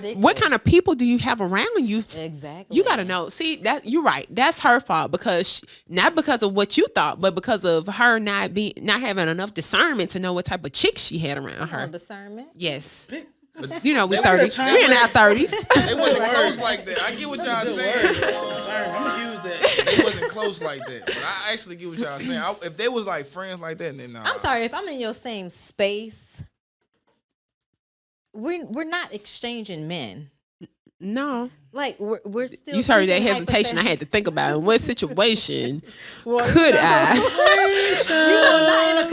of people do you have around you? Exactly. You got to know. See, that you're right. That's her fault because not because of what you thought, but because of her not having enough discernment to know what type of chick she had around her. Discernment. Yes. You know, we're They 30s. We're in our 30s. They wasn't close like that. I get what y'all saying. I'm gonna use that. They wasn't close like that. But I actually get what y'all saying. If they was like friends like that, then nah. I'm sorry, if I'm in your same space, we're not exchanging men. No. Like we're still. You heard that hesitation. I had to think about it. In what situation could I? You know, not in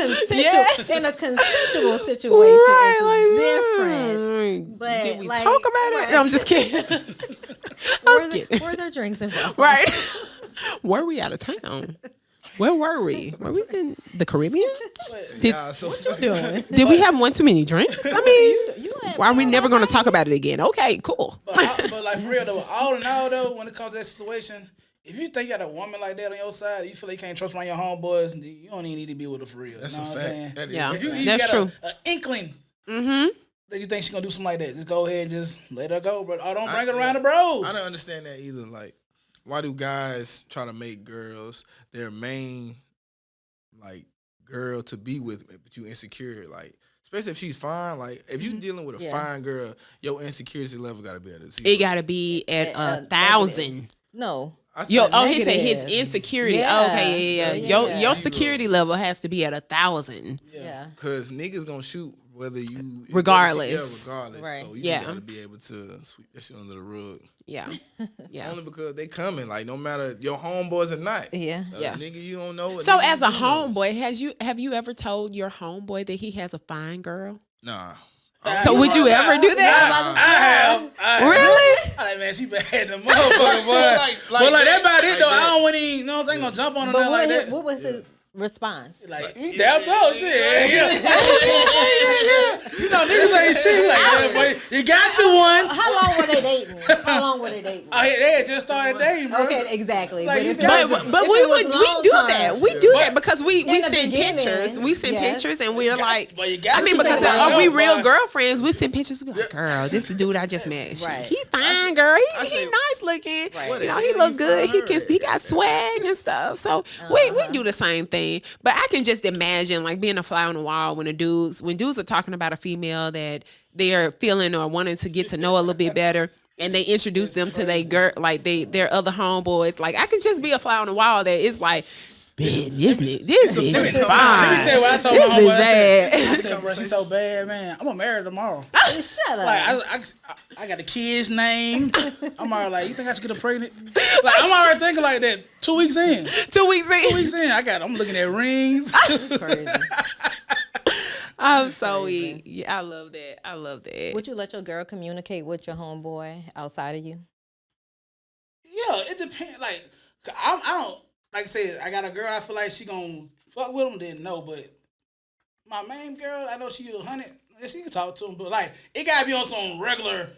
a consensual situation. Right, it's different. But did we like, talk about it? No, I'm just kidding. Were there drinks involved? Right. Were we out of town? Where were we? Were we in the Caribbean? What you doing? Did we have one too many drinks? I mean, You Why are we never going to talk about it again? Okay, cool. But like for real though, all in all though, when it comes to that situation, if you think you got a woman like that on your side, you feel like you can't trust one of your homeboys, you don't even need to be with her for real. That's you know a what fact. I'm saying? That is Yeah. a If you fact. That's got true. an inkling Mm-hmm. that you think she's gonna do something like that, just go ahead and just let her go, bro. Or don't bring I- it around the bros. I don't understand that either. Like, why do guys try to make girls their main, like, girl to be with, but you insecure? Like, especially if she's fine. Like, if you dealing with a fine girl, your insecurity level got to be at a zero. It got to be at At 1,000. No. I Yo, said he said his negative. insecurity. Yeah. Okay, yeah. Yeah. Your security level has to be at 1,000. Yeah. Because niggas gonna shoot whether you Regardless. Yeah, regardless. Right. So you Yeah. gotta be able to sweep that shit under the rug. Yeah, yeah. Only because they coming. Like, no matter your homeboys or not. Yeah. Yeah. Nigga you don't know. So nigga as you a do know. homeboy, have you ever told your homeboy that he has a fine girl? Nah. So would you ever do that? I have. Really? Like, man, she bad the motherfucker, boy. But like that about it though. I don't want to, you know what I'm saying? Gonna jump on her But like that. what was his response? Like, we dabbed up, shit. Yeah. You know, niggas ain't shit like that, but you got you one. How long were they dating? How long were they dating? Oh, yeah, they had just started dating, bro. Okay, exactly. Like, but you if it got was- you. But if we it was would long do time- that. We do But- that because we In the send beginning, pictures. We send yes. pictures and we're like, but you got I mean, you because one. are we No, real boy. girlfriends? We send pictures. We be like, girl, this the dude I just met. Right. He fine, girl. He say- nice looking. Right. You know, What he the look hell good. you He find her got at? swag and stuff. So we do the same thing. But I can just imagine like being a fly on the wall when dudes are talking about a female that they're feeling or wanting to get to know a little bit better. And they introduce them to their other homeboys. Like I can just be a fly on the wall that it's like, man, this bitch is fine. Let me tell you what I told This my bitch homeboy. bad. I said, bro, she's so bad, man. I'm gonna marry her tomorrow. Shut up. Like I got the kid's name. I'm already like, you think I should get her pregnant? Like I'm already thinking like that. 2 weeks in. 2 weeks in. 2 weeks in. I'm looking at rings. Crazy. I'm so weak. Yeah, I love that. I love that. Would you let your girl communicate with your homeboy outside of you? Yeah, it depends. Like I don't like I said. I got a girl. I feel like she gonna fuck with him. Then no, but my main girl, I know she 100. She can talk to him, but like it gotta be on some regular.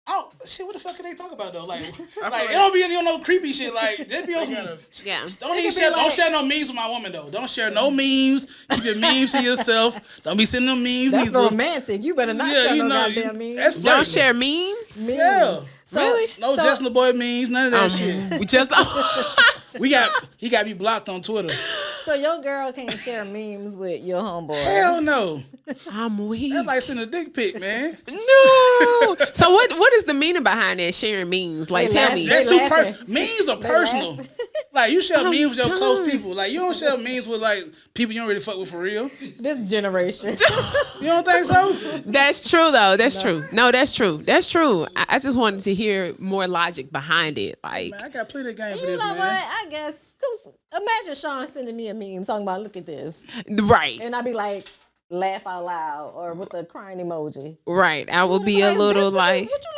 Oh shit! What the fuck can they talk about though? Like like- it don't be any no creepy shit. Like just be on some. Yeah. Don't share no memes with my woman though. Don't share no memes. Keep your memes to yourself. Don't be sending them memes. That's neither. romantic. You better not Yeah, share you no know, goddamn memes. that's Don't flirting. share memes. Memes. Yeah. So, Really? No so- Justin LeBoy memes. None of that shit. We just He got me blocked on Twitter. So your girl can't share memes with your homeboy. Hell no. I'm weak. That's like sending a dick pic, man. No. So what is the meaning behind that sharing memes? Like They tell laugh- me. they That's too laughing. memes are personal. Like you share memes with your done. close people. Like you don't share memes with like people you don't really fuck with for real. This generation. You don't think so? That's true though. That's true. No, that's true. That's true. I just wanted to hear more logic behind it. Like Man, I got plenty of games for You this, know man. what? I guess, cause imagine Sean sending me a meme talking about look at this, right. and I'd be like laugh out loud or with a crying emoji. Right. I will be a Like, little bitch, like what you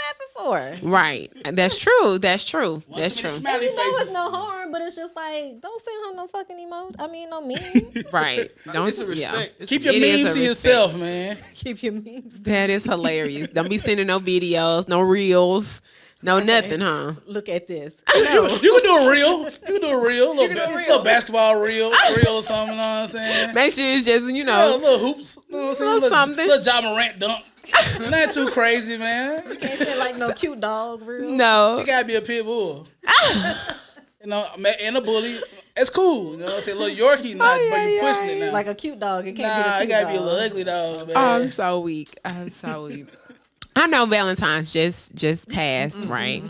laughing for? right. That's true. That's true. One That's too true. many smiley You know faces. it's no harm, but it's just like don't send her no fucking emoji. I mean no meme. Right. Don't It's a respect. It's Keep a- your It is memes a to respect. yourself, man. Keep your memes. That is hilarious. Don't be sending no videos, no reels, no nothing, huh? Look at this. You can do a reel. You can do a reel. can do a reel. Little basketball reel or something. You know what I'm saying? Make sure it's just, Yeah, little hoops. You know what I'm saying? Little something. Little Ja Morant dunk. Not too crazy, man. Can't send like no cute dog reel. No. It gotta be a pit bull. You know, and a bully. It's cool. You know what I'm saying? Little Yorkie, not, but you pushing it now. Like a cute dog. It can't nah, be the it cute gotta dog. be a little ugly dog, man. I'm so weak. I'm so weak. I know Valentine's just passed, right?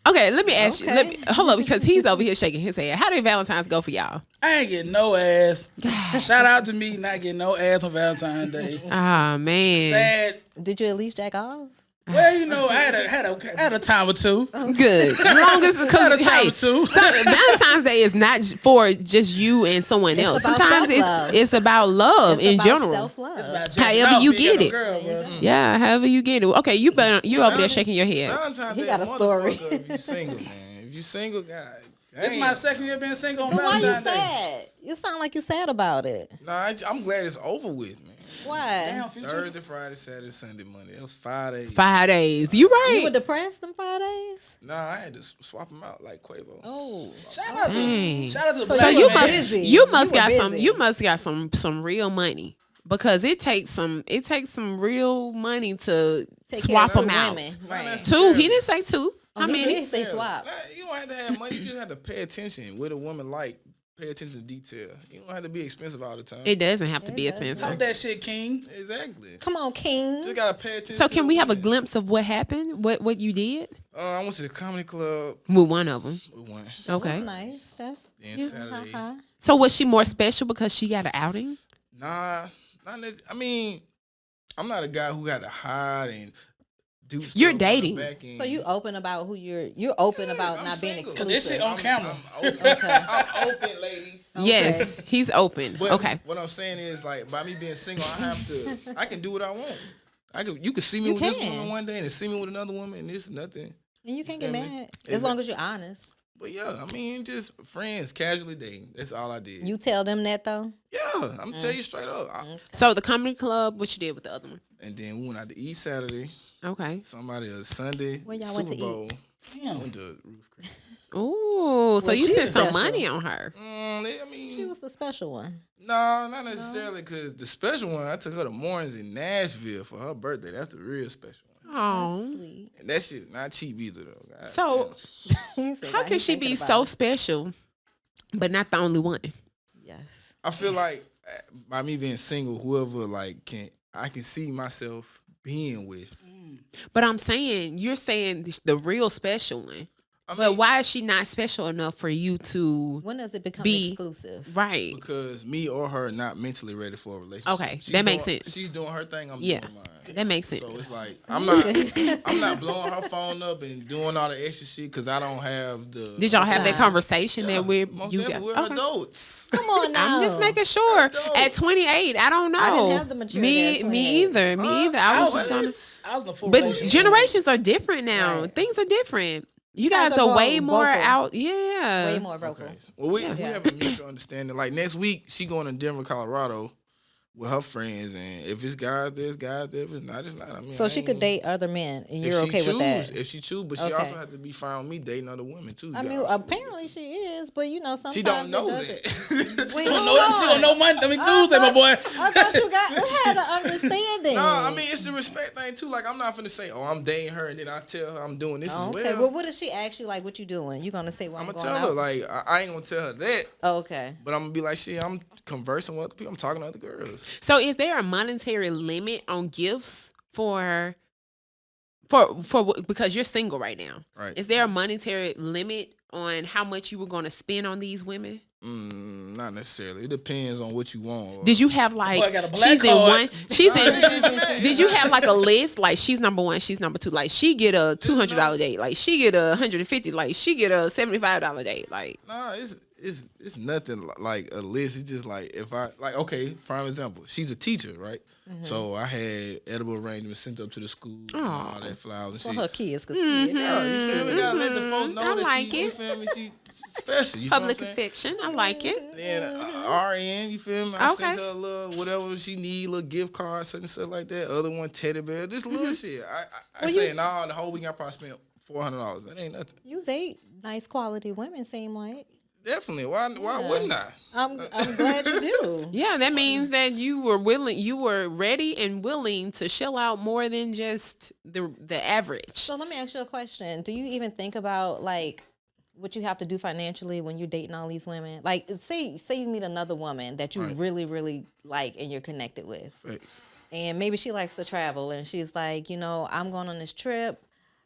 Okay, let me ask you. Let me, hold up, because he's over here shaking his head. How did Valentine's go for y'all? I ain't getting no ass. Shout out to me not getting no ass on Valentine's Day. Ah man, Sad. Did you at least jack off? Well, you know, I had a time or two. good. Longest Had a because time hey, or two. Valentine's Day is not for just you and someone else. about Sometimes self-love. it's about love It's in about general. self-love. It's not jacking However off you if got get no it. girl, bro. Yeah, however you get it. Okay, you over there shaking your head. Valentine's He Day, got a story. motherfucker, if you single, man. If you single, God damn. It's my second year being single on But why you Valentine's Day. sad? You sound like you're sad about it. Nah, I'm glad it's over with, man. Why? Damn, Future. Thursday, Friday, Saturday, Sunday, Monday. It was 5 days. 5 days. You right. You were depressed them 5 days? Nah, I had to swap them out like Quavo. Oh. Shout out Dang. to the So black you man. must- busy. you must You were got some busy. you must got some real money because it takes some real money to Take swap care of them two out. women. Not Right. necessarily. Two. He didn't say two. How He many? did say swap. Nah, you don't have to have money. You just have to pay attention. What a woman like. Pay attention to detail. You don't have to be expensive all the time. It doesn't have to be doesn't. expensive. Talk that shit, King. Exactly. Come on, King. Just gotta pay attention. So to can the we have a women. glimpse of what happened? What you did I went to the comedy club with one of them? with one. Okay. That's nice. That's Then Saturday. uh-huh. So was she more special because she got an outing? Nah, not necessarily. I mean, I'm not a guy who got to hide and do stuff. You're on the dating. back end. So you open about who you're open about I'm not being single. exclusive. This shit on camera. I'm open. I'm open, ladies. Okay. Yes, he's open. But Okay. what I'm saying is, like, by me being single, I can do what I want. You can see me You with this can. woman one day and see me with another woman, and it's nothing. And you can't get Feel me? mad as long as you're honest. But yeah, I mean, just friends, casually dating. That's all I did. You tell them that though. Yeah, I'm gonna tell you straight up. So the comedy club, what you did with the other one? And then we went out to eat Saturday. Okay. Somebody a Sunday. Where y'all Super went to eat? Bowl. Damn. Went to Ruth Chris. Ooh, so Well, you she's spent some special. money on her. I mean, She was the special one. no, not necessarily, because the special one, I took her to Mornings in Nashville for her birthday. That's the real special one. Oh. Sweet. And that shit not cheap either, though. God So He said, how "Why can he she thinking be about so it?" special, but not the only one? Yes. I feel like by me being single, whoever I can see myself being with. But I'm saying, you're saying the real special one. But why is she not special enough for you to When does it become Be- exclusive? right? Because me or her are not mentally ready for a relationship. Okay, She's that makes doing- sense. She's doing her thing. I'm Yeah, doing mine. that makes sense. So it's like I'm not blowing her phone up and doing all the extra shit because I don't have the. Did y'all have that Time. conversation Yeah, that we're most you definitely, got? we're adults. Come on now. I'm just making sure. Adults. At 28, I don't know. I didn't have the maturity at 28. Me either. Me either. I was just gonna. I was in a full But relationship. generations are different now. Right. Things are different. You guys guys are are way more more vocal. out. Yeah. Way more vocal. Okay. Well, we Yeah. have a mutual understanding. Like next week, she going to Denver, Colorado, with her friends, and if it's guys there, it's guys there. If it's not, it's not. I mean, So I she ain't- could date other men, and if you're she okay with that. If she choose, but she Okay. also has to be fine with me dating other women too. I You mean, gotta- apparently she is, but you know, sometimes she don't know it that. doesn't. Wait, You don't hold know, you don't on. know Monday. I mean, Tuesday, my boy. I thought you had an understanding. No, I mean it's the respect thing too. Like I'm not finna say, "Oh, I'm dating her," and then I tell her I'm doing this Oh, as okay. well. Well, what if she asks you like, "What you doing?" You gonna say, "Well, I'm I'm gonna going tell her out." like I ain't gonna tell her that, Oh, okay. but I'm gonna be like, "Shit, I'm conversing with other people. I'm talking to other girls." So is there a monetary limit on gifts for because you're single right now? Right. Is there a monetary limit on how much you were going to spend on these women? Not necessarily. It depends on what you want. Did you have like Boy, I got a black she's in card. one? She's in. Did you have like a list? Like she's number one, she's number two. Like she get a $200 date. Like she get a $150. Like she get a $75 date. Like Nah, it's nothing like a list. It's just like if I like okay, prime example. She's a teacher, right? So I had edible arrangements sent up to the school, and all that flowers and So shit. her kids could see it. Yeah, you feel me? Gotta let the folks know I that like you it. feel me? She's special. You public feel what I'm saying? affection. I like it. Then RN, you feel me? I sent Okay. her a little whatever she need, little gift cards, such and stuff like that. Other one teddy bear, just little shit. I say, nah, the whole week I probably spent $400. That ain't nothing. You date nice quality women, seem like. Definitely. Why wouldn't I? I'm glad you do. Yeah, that means that you were ready and willing to shell out more than just the average. So let me ask you a question. Do you even think about like what you have to do financially when you're dating all these women? Like say you meet another woman that you Right. really, really like and you're connected with. Facts. And maybe she likes to travel and she's like, I'm going on this trip.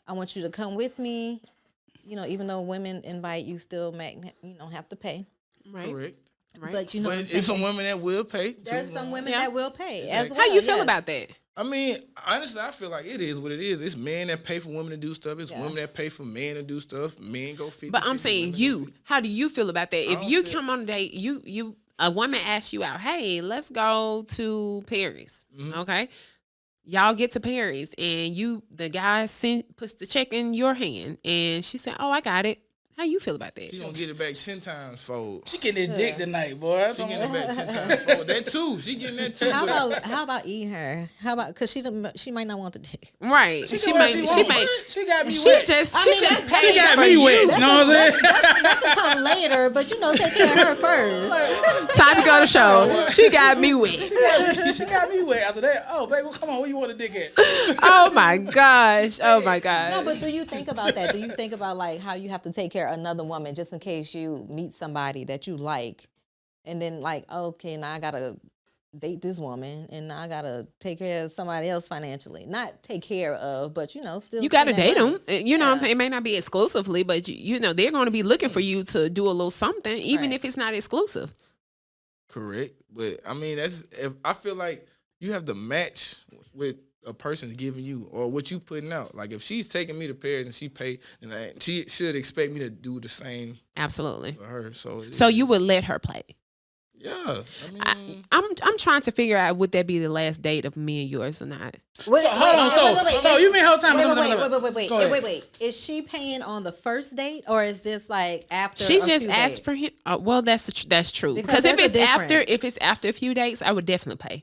I want you to come with me. Even though women invite, you still have to pay. Right. Correct. Right. But you know, But what I'm it's saying? some women that will pay. There's too. some women Yeah. that will pay Exactly. as well. How you feel yes. about that? I mean, honestly, I feel like it is what it is. It's men that pay for women to do stuff. It's Yeah. women that pay for men to do stuff. Men go 50. But I'm saying you. How do you feel about that? If don't you feel- come on a date, a woman asks you out, hey, let's go to Paris. Okay. Y'all get to Paris and the guy puts the check in your hand and she said, oh, I got it. How you feel about that? She gonna get it back 10 times fold. She getting that dick tonight, boy. She getting it back 10 times fold. That too. She getting that too. How about eating her? How about because she might not want the dick. Right. She She got me might. wet. She I mean, just paid got for me you. wet. You know what I'm saying? That can come later, but take care of her first. Time to go to show. She got me wet. She got me wet after that. Oh, baby, come on. Where you want a dick at? Oh my gosh. Oh my gosh. No, but do you think about that? Do you think about like how you have to take care of another woman just in case you meet somebody that you like, and then like, okay, now I gotta date this woman, and now I gotta take care of somebody else financially. Not take care of, but still. You gotta spend that date money. them. You know what I'm saying? It may not be exclusively, but you know they're going to be looking for you to do a little something, even Right. if it's not exclusive. Correct, but I mean I feel like you have to match with a person's giving you or what you putting out. Like if she's taking me to Paris and she pay, and she should expect me to do the same Absolutely. for her. So you would let her play. Yeah, I mean, I'm trying to figure out would that be the last date of me and yours or not? Wait, So, hold on. So you mean whole time? Wait. Is she paying on the first date, or is this like after? She a just few asked dates? for him. Well, that's true. Because Because if there's a it's after a few dates, I would definitely pay.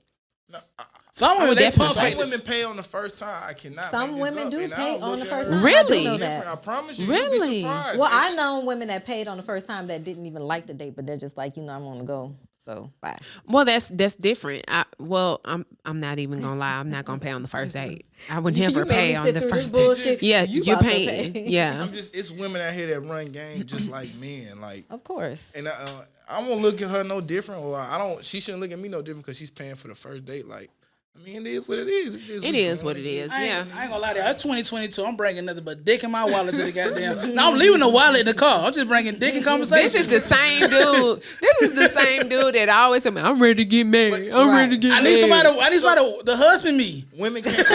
Some women, would they definitely pump say fake. some women pay on the first time. I cannot. Some make this women up, do and I pay don't on look the at first her time. Really? I do know different. that. I promise you. Really? You'd be surprised. Well, I know women that paid on the first time that didn't even like the date, but they're just like, I want to go. So bye. Well, that's different. I'm not even gonna lie. I'm not gonna pay on the first date. I would never You made pay me on sit the through this first date. bullshit. Yeah, You you're about to paying. pay. Yeah. it's women out here that run game just like men. Like, Of course. and I won't look at her no different, or she shouldn't look at me no different because she's paying for the first date. Like, I mean, it is what it is. It's just It is what it is. I Yeah. ain't gonna lie to you. It's 2022. I'm bringing nothing but dick in my wallet to the goddamn. No, I'm leaving the wallet in the car. I'm just bringing dick in conversation. This is the same dude. This is the same dude that always said, "I'm ready to get married. I'm ready to get I married." need somebody to husband me. women can't. What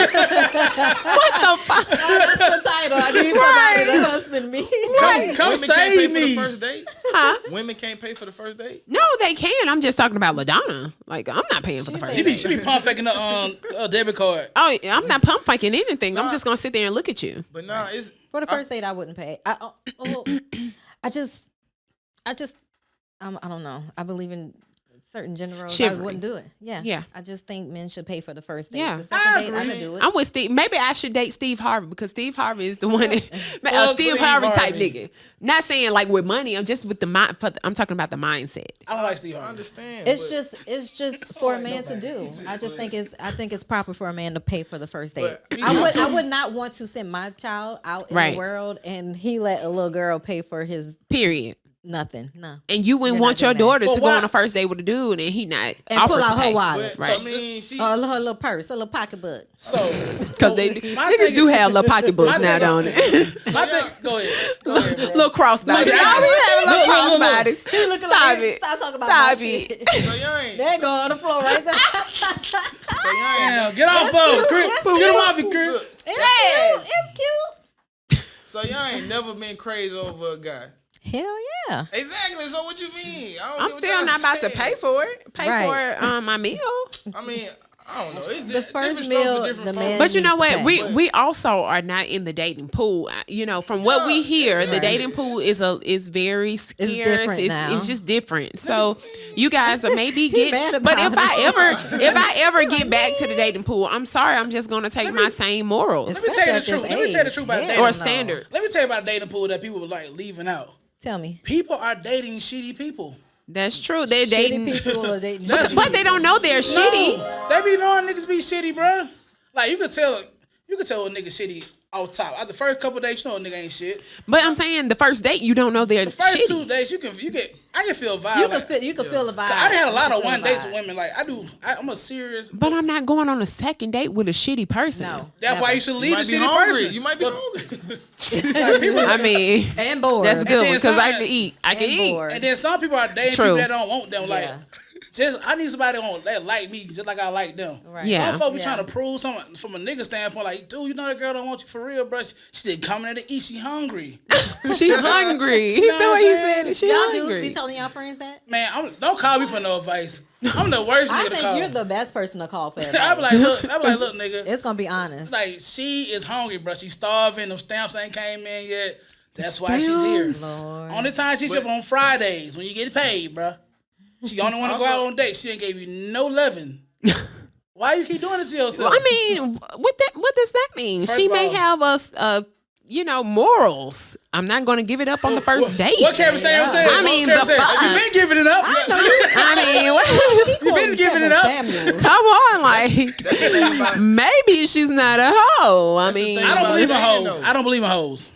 the fuck? That's the title. I need somebody to husband me. Come women can't pay save for the me. first date. Huh? Women can't pay for the first date. No, they can. I'm just talking about Ladonna. Like, I'm not paying for the first She date. be pump faking the debit card. Oh, I'm not pump faking anything. I'm just gonna sit there and look at you. But nah, it's For the first date, I wouldn't pay. I don't know. I believe in certain gender roles. I Chivalry. wouldn't do it. Yeah. Yeah. I just think men should pay for the first date. Yeah. The second I date, I agree. could do it. I'm with Steve. Maybe I should date Steve Harvey because Steve Harvey is the one that Fuck Steve Steve Harvey type Harvey. nigga. Not saying like with money. I'm just with the mind. I'm talking about the mindset. I don't like Steve I Harvey. understand. It's but just for a man to do. I think it's proper for a man to pay for the first date. But- I would not want to send my child out in Right. the world and he let a little girl pay for his Period. nothing. No. And you wouldn't You're want not your doing that. daughter But to go why- on a first date with a dude and he not And offer pull to out her pay. wallet. but, Right. I mean, she. Or her little purse, a little pocketbook. So, Because they my niggas thing do is- have little pocketbooks my now, thing- don't it? my thing, go ahead, bro. Little crossbodies. Look, Oh, we have little look, look. crossbodies. Stop it. Stop talking about Stop my it. shit. So you ain't. There go on the floor right there. So you ain't. Damn, get off phone, Chris. That's Get him cute. off you, Chris. Look, It's cute. so y'all ain't never been crazy over a guy. Hell yeah. Exactly. So what you mean? I don't I'm get what still y'all not about to saying. pay for it. Pay Right. for my meal. I mean, I don't know. It's The different first strokes meal, for different the folks. man- But you know needs to what? pay. We also are not in the dating pool. You know, from what we hear, the Right. dating pool is very scarce. different now. It's just different. So you guys are maybe He get. mad But about if I ever get back to the dating pool, I'm sorry. I'm just gonna take my same morals Let me tell you the Especially at truth. this Let me tell you the age. truth about Hell dating. or no. standards. Let me tell you about a dating pool that people were like leaving out. Tell me. People are dating shitty people. That's true. They're Shitty dating, people are dating. but they don't know they're shitty. No, they be knowing niggas be shitty, bro. Like you could tell a nigga shitty off top. After the first couple days, you know a nigga ain't shit. But I'm saying the first date, you don't know they're The first shitty. 2 days, I can feel vibe. You can feel the vibe. I done had a lot You of can one feel the dates with vibe. women. Like I'm a serious. But I'm not going on a second date with a shitty person. No. That's why you should leave might the be shitty hungry. person. You might be But- hungry. like, people, I mean, And bored. that's a good one then because I some- can eat. I can And eat. bored. and then some people are dating True. people that don't want them. Like, Yeah. I need somebody that like me just like I like them. Right. Yeah. Some folks be Yeah. trying to prove something from a nigga standpoint. Like, dude, you know that girl don't want you for real, bro. She just coming in to eat. She hungry. She hungry. He know know what what I'm he saying? said. She Y'all dudes hungry. be telling y'all friends that? Man, don't call me for no advice. I'm the worst I nigga to think call. you're the best person to call for I be advice. like, look, nigga. It's gonna be honest. Like, she is hungry, bro. She starving. Them stamps ain't came in yet. That's why she's here. Lord. Only time she trip on Fridays when you get paid, bruh. She only want to go out on dates. She ain't gave you no loving. Why you keep doing it to yourself? Well, I mean, what does that mean? First She of may all- have us, morals. I'm not going to give it up on the first date. What Kevin saying? I mean, the fuck? You been giving it up. I mean, You been giving it up. come on, like maybe she's not a hoe. I mean, I don't believe in Dating, hoes. though. I don't believe in hoes.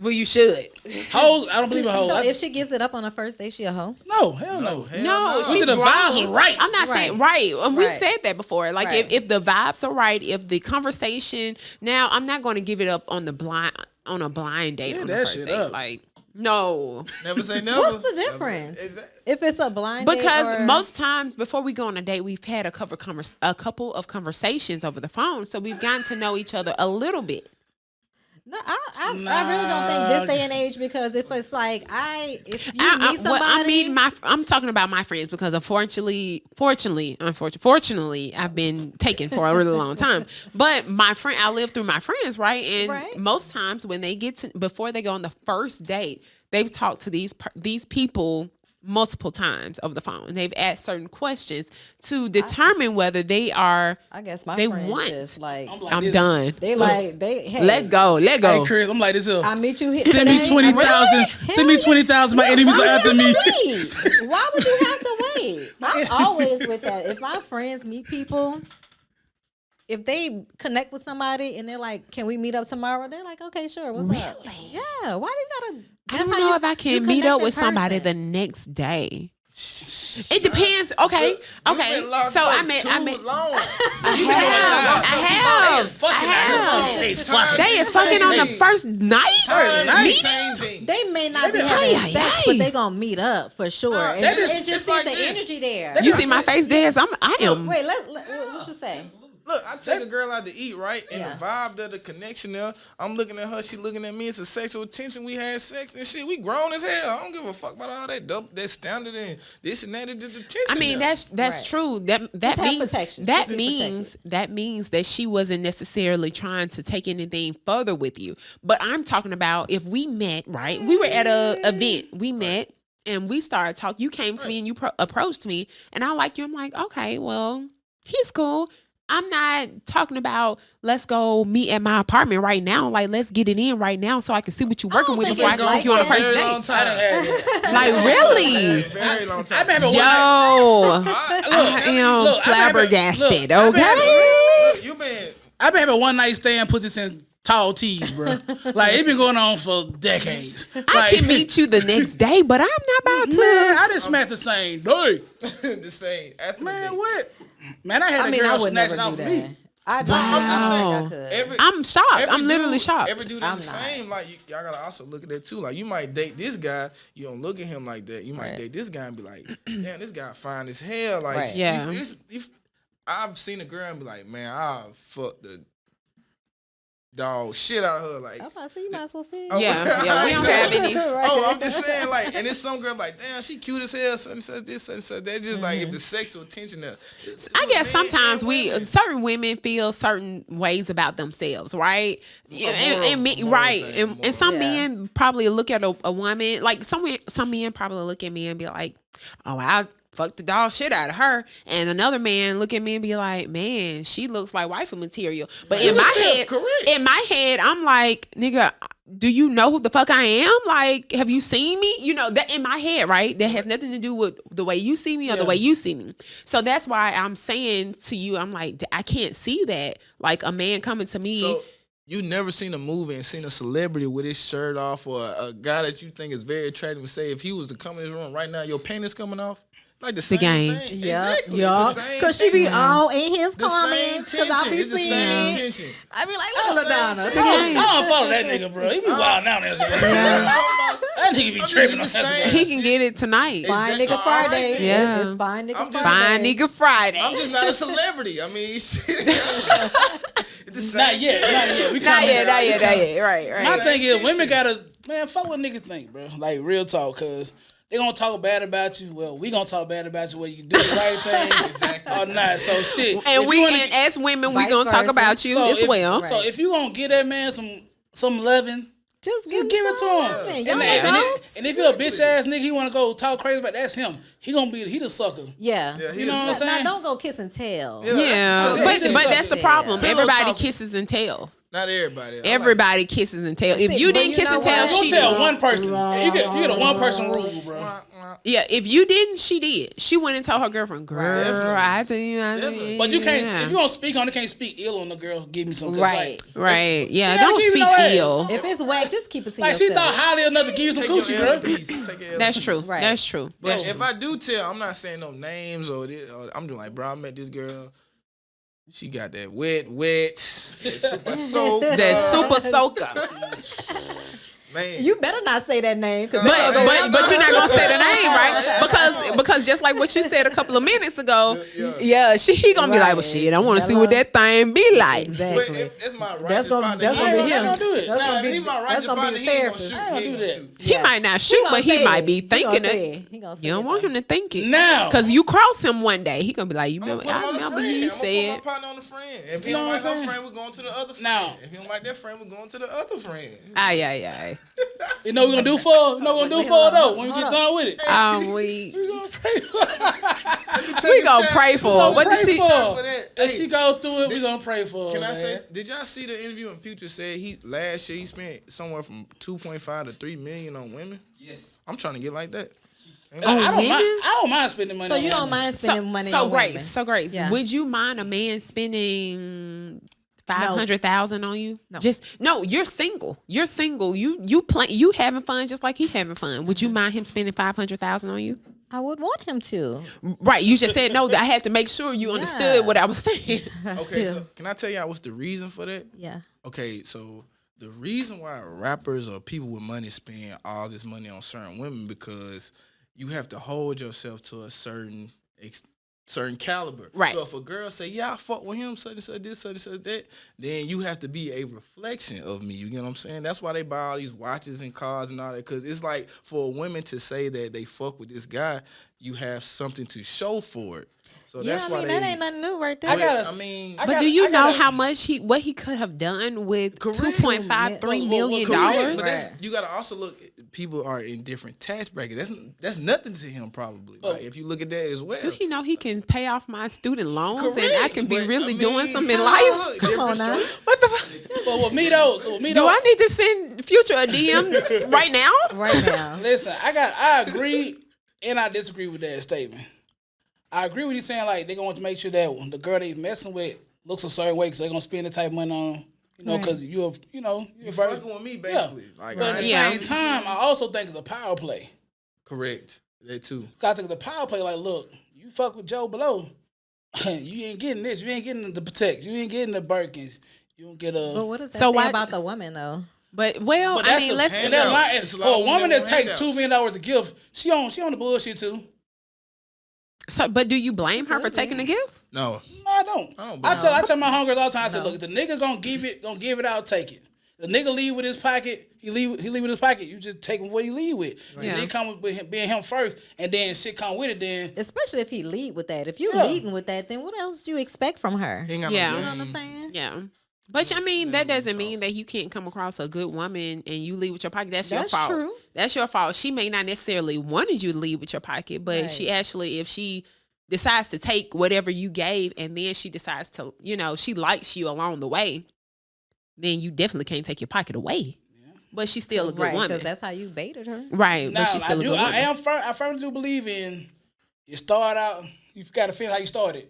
well, you should. Hoes, I don't believe in hoes. So if she gives it up on the first date, she a hoe? No, hell no. No, She the vibes was right. I'm not saying right. We Right. said that before. Like Right. if the vibes are right, if the conversation. Now, I'm not going to give it up on a blind date on the that first shit date. up. Like no, Never say never. What's the difference? If it's a blind date because or... most times before we go on a date, we've had a couple of conversations over the phone, so we've gotten to know each other a little bit. No, I really don't think this day and age, because if it's like if you meet somebody, I'm talking about my friends, because unfortunately, I've been taken for a really long time. But I live through my friends, right? And Right. most times when they before they go on the first date, they've talked to these people multiple times over the phone, and they've asked certain questions to determine whether they are. I guess my they friends want. just like I'm done. they hey, Let's go. Let go. Hey, Chris, I'm like this. I meet you here. Send me today. 20,000. Send me 20,000. My enemies are after me. Wait. Why would you have to wait? I'm always with that. If my friends meet people, if they connect with somebody and they're like, "Can we meet up tomorrow?" They're like, "Okay, sure. What's up?" Yeah. Why do you gotta? I don't know if I can meet up with somebody the next day. It depends. Okay. So I met. They is fucking on the first night. They may not be having sex, but they gonna meet up for sure. And just it's see like the this. energy there. You see my face, Des? I am. Wait, what you say? Look, I take a girl out to eat, right? And Yeah. the vibe there, the connection there. I'm looking at her, she looking at me. It's a sexual tension. We had sex and shit. We grown as hell. I don't give a fuck about all that standard and this and that. The tension. I mean, there. that's Right. true. That have means protection. that Just be means that means that she wasn't necessarily trying to take anything further with you. But I'm talking about if we met, right? We were at a event. We met and we started talking. You came to me and you approached me, and I like you. I'm like, okay, well, he's cool. I'm not talking about let's go meet at my apartment right now. Like, let's get it in right now so I can see what you're working with think before I it's can take you on a like first Very date. long time. Like, really? Very long time. I've been having one Yo, night. I am look, flabbergasted. I've been having- Okay. You been I've been having one night stand, put this in tall tees, bro. Like it been going on for decades. I can meet you the next day, but I'm not about to. Man, I just smacked the same day. the same. After Man, the date. what? Man, I had I a mean, I girl would never snatching do off me. that. I No, I'm just saying. I could. Every, I'm shocked. every I'm literally dude- shocked. Every dude I'm ain't the not. same. Like y'all gotta also look at that too. Like you might date this guy, you don't look at him like that. You might Right. date this guy and be like, damn, this guy fine as hell. Like, Right. Yeah. I've seen a girl and be like, man, I'll fuck the dog shit out of her. Like, I'm about to say, you might as well see. Oh, Yeah, we don't have any. oh, I'm just saying, like, and it's some girl like, damn, she cute as hell, such and such, this, such and such. They're just like, if the sexual tension there. I guess Men sometimes and women. certain women feel certain ways about themselves, right? Yeah, moral right. thing, And some Yeah. men probably look at a woman like some men probably look at me and be like, "Oh, I fuck the dog shit out of her," and another man look at me and be like, "Man, she looks like wifey material." But in my head, I'm like, "Nigga, do you know who the fuck I am? Like, have you seen me? You know that in my head, right? That has nothing to do with the way you see me or the way you see me. So that's why I'm saying to you, I'm like, I can't see that. Like a man coming to me. So you never seen a movie and seen a celebrity with his shirt off, or a guy that you think is very attractive, and say if he was to come in this room right now, your panties coming off? Like the same game. thing. Yeah, Exactly. yeah. The same Cause she be thing. all in his The same comments. Cause I tension. be It's the seeing same it. tension. I be like, look at The Ladonna. same I don't follow that nigga, bro. He be wild down there. That nigga be tripping on the same. He can get it tonight. Fine Exactly. nigga Friday. All right, Yeah. It's fine nigga I'm just- Friday. Fine nigga Friday. I'm just not a celebrity. I mean, shit. It's the same Not yet. tension. Not yet. We Not coming yet, back. not yet, not yet. Right, My right. thing is, women gotta, man, fuck what niggas think, bro. Like, real talk, cause they gonna talk bad about you. Well, we gonna talk bad about you whether you do the right thing or not. So shit. And if you wanna- as women, we Vice gonna talk versa. about you as if, well. So if you gonna get that man some loving, Just give it to him. Y'all And if you're a bitch ass nigga, he want to go talk crazy about that's him. He the sucker. Yeah. You know what I'm saying? Now don't go kiss and tell. Yeah, but that's the problem. Yeah. Everybody kisses and tell. Not everybody. Everybody kisses and tell. If you didn't kiss and tell, Don't she tell did. one person. You get a one person rule, bro. Yeah, if you didn't, she did. She went and told her girlfriend, "Girl, I tell you." But you can't. If you don't speak on it, can't speak ill on the girl. Give me some. Right. Right. Yeah. She Don't gotta keep speak it on ill. If it's whack, just keep it to Like yourself. she thought highly enough to give you some coochie, bro. That's true. Right. That's true. But if I do tell, I'm not saying no names or this. Or I'm doing like, bro, I met this girl. She got that wet, that super soaker. That super soaker. Man. You better not say that name. But you're not gonna say the name, right? Because just like what you said a couple of minutes ago, he gonna be like, well, shit, I want to see what that thing be like. Exactly. But if that's my righteous That's gonna partner. be him. Don't do it. That's gonna be, If he my that's righteous gonna partner, be he the ain't gonna therapist. shoot. I don't do that. He might not shoot, but he might be thinking it. He gonna say You don't want him to think it Now. because you cross him one day. He gonna be like, you I'm remember? gonna I put him on remember the you friend. said. I'm gonna put my partner on the friend. If he You know don't what like I'm our saying? friend, we're going to the other friend. Now. If he don't like that friend, we're going to the other friend. Aye. You know what we're gonna do for? You know what we're gonna do for though when we get done with it. We We gonna pray for her. we gonna pray for her. What did Pray she? for her. For that. If Hey, she go through it, we gonna pray for her. Can I man. say? Did y'all see the interview in Future said last year he spent somewhere from 2.5 to 3 million on women? Yes. I'm trying to get like that. I don't women? mind. I don't mind spending money. So on you don't women. mind spending money So on Grace, women? so Grace, Yeah. would you mind a man spending 500,000 on you? No. Just no. You're single. You're single. You having fun just like he having fun. Would you mind him spending 500,000 on you? I would want him to. Right. You just said no. I had to make sure you understood what I was saying. Okay, Still. so can I tell y'all what's the reason for that? Yeah. Okay, so the reason why rappers or people with money spend all this money on certain women because you have to hold yourself to a certain caliber. Right. So if a girl say, yeah, I fuck with him, such and such this, such and such that, then you have to be a reflection of me. You get what I'm saying? That's why they buy all these watches and cars and all that. Because it's like for a woman to say that they fuck with this guy, you have something to show for it. So Yeah, that's I why mean, they. that ain't nothing new right there. But do you know how much what he could have done with $2.53 million? Correct, but you gotta also look. People are in different tax brackets. That's nothing to him probably. Like, if you look at that as well. Do he know he can pay off my student loans and Correct, I can be but, really I mean, doing something in look, life? Come on now. What the fuck? But with me though, Do I need to send Future a DM right now? Right now. Listen, I agree and I disagree with that statement. I agree with you saying like they're going to make sure that the girl they messing with looks a certain way because they're going to spend the type of money on, because you're fucking with me basically. Yeah. Like, But at the same time, I also think it's a power play. correct. That too. I think it's a power play. Like, look, you fuck with Joe Blow, you ain't getting this. You ain't getting the Protect. You ain't getting the Birkins. You don't get a. But what does that So say why- about the woman though? But But I that's mean, the- let's. and that line- It's a lot for a of woman women that that take want $2 million worth of gift, she on the bullshit too. So, but do you blame her for taking the gift? No. No, I don't. I don't I blame tell my homegirls all the time. I said, look, if the nigga gonna give it out, take it. The nigga leave with his pocket. He leave with his pocket. You just take what he leave with. Yeah. And then come with him, being him first, and then shit come with it. Then Especially if he lead with that. If you Yeah. leading with that, then what else do you expect from her? He ain't got Yeah. no You know what game. I'm saying? Yeah. But I mean, that doesn't mean that you can't come across a good woman and you leave with your pocket. That's your That's fault. true. That's your fault. She may not necessarily wanted you to leave with your pocket, but Right. she actually, if she decides to take whatever you gave and then she decides to, she likes you along the way, then you definitely can't take your pocket away. But she's still a good Right, woman. because that's how you baited her. Right. now But she's still a good woman. I firmly do believe in. You start out. You got to feel how you started.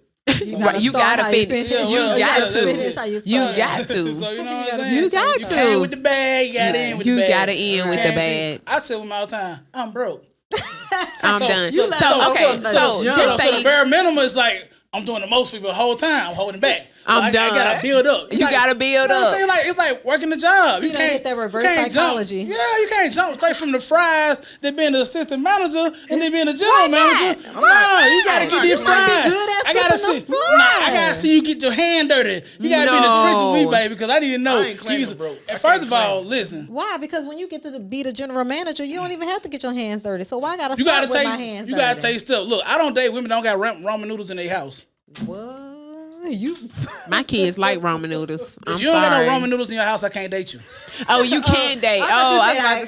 Right, you gotta finish. Yeah, You well, got yeah, to. Finish how you You started. got to. So you know what I'm saying. You got You to. came with the bag. You got in with You the bag. gotta end with the Came- bag. I tell them all the time, I'm broke. I'm So- done. so- So just So the say bare minimum is like I'm doing the most for you the whole time. I'm holding back. So I'm I done. gotta build up. You gotta build You know what up. I'm saying? Like it's like working the job. You done hit that reverse you can't psychology. Jump. Yeah, you can't jump straight from the fries to being the assistant manager and then being the general manager. No, you gotta get these You might be fries. good at I gotta flipping see. them Nah, I gotta fries. see you get your hand dirty. You gotta be in the No. trenches with me, baby, because I need to know. I ain't claiming he's- broke. I And can't first of all, claim. listen. Why? Because when you get to be the general manager, you don't even have to get your hands dirty. So why gotta You start gotta with my take. hands You dirty? gotta take stuff. Look, I don't date women that don't got ramen noodles in their house. What? You My kids like ramen noodles. I'm If you don't got sorry. no ramen noodles in your house, I can't date you. Oh, you can date. I thought you I was said about to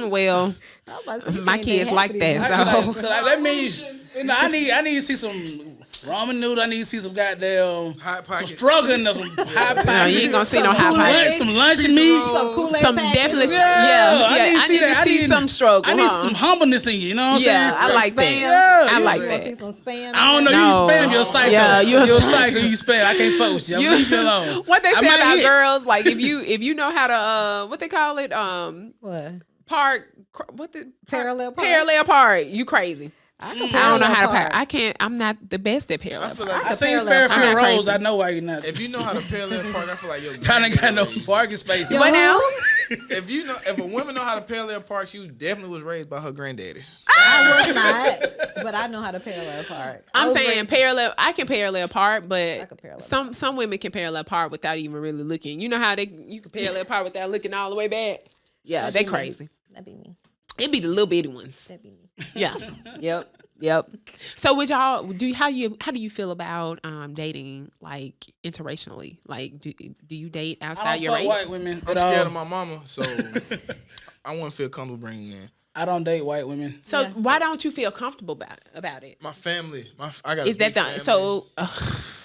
say, well, I was about to say, you my can't date kids half like of that. these So So that means I need to see some ramen noodle. I need to see some goddamn Hot some Pocket. struggling or some hot pocket. no, you ain't gonna see no Some hot Kool-Aid. pocket. Some lunch Piece of meat. roll. Some Kool-Aid Some packets. definitely, Yeah, I need to see some struggle. I need huh? some humbleness in you. You know what I'm Yeah, saying? I like Spam. that. Yeah, I like You wanna see that. some spam? I don't know. No. You spam. You're a psycho. Yeah, you're a psycho. You spam. I can't fuck with you. You- Leave me alone. What they I say might about hit. girls, like if you know how to what they call it, What? park Parallel park? parallel park. You crazy. I I don't know how to park. I can't. I'm not the best at parallel I feel park. like I seen parallel Fairfield park. I'm not Roads. crazy. I know why you're not. if you know how to parallel park, I feel like your Kind of got no granddaddy raised you. parking space. What now? If a woman know how to parallel park, she definitely was raised by her granddaddy. I was not, but I know how to parallel park. I I'm was saying raised- parallel. I can parallel park, but could parallel some women can parallel park without even really looking. You know how you can parallel park without looking all the way back. Yeah, they crazy. That'd be me. It be the little bitty ones. That'd be me. Yeah. Yep. So would y'all how do you feel about dating like interracially? Like do you date I outside don't your fuck race? white women I'm at all. scared of my mama, so I wouldn't feel comfortable bringing in I don't date white women. So Yeah. why don't you feel comfortable about it? my family. I got. Is that the so?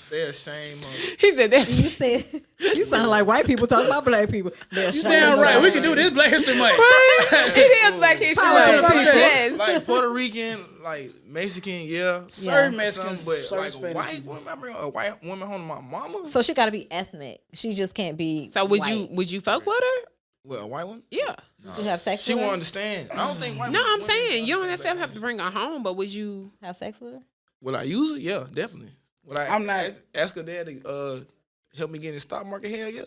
They're ashamed of. He said that. You said you sound like white people talking about black people. They're You damn right. We can do this Black History Month. It is Black History Power Month. to the people. Yes. Like Puerto Rican, like Mexican, yeah. Certain Yeah. Mexicans, But certain like Spanish white people. woman, I bring a white woman home to my mama. So she got to be ethnic. She just can't be. So white. would you fuck with her? Well, a white woman. Yeah. You have sex She with won't her? understand. I don't think white No, I'm women saying you don't understand necessarily have to bring her home, but would you? Have sex with her? Will I use it? Yeah, definitely. Would I I'm not- ask her dad to help me get in the stock market? Hell yeah.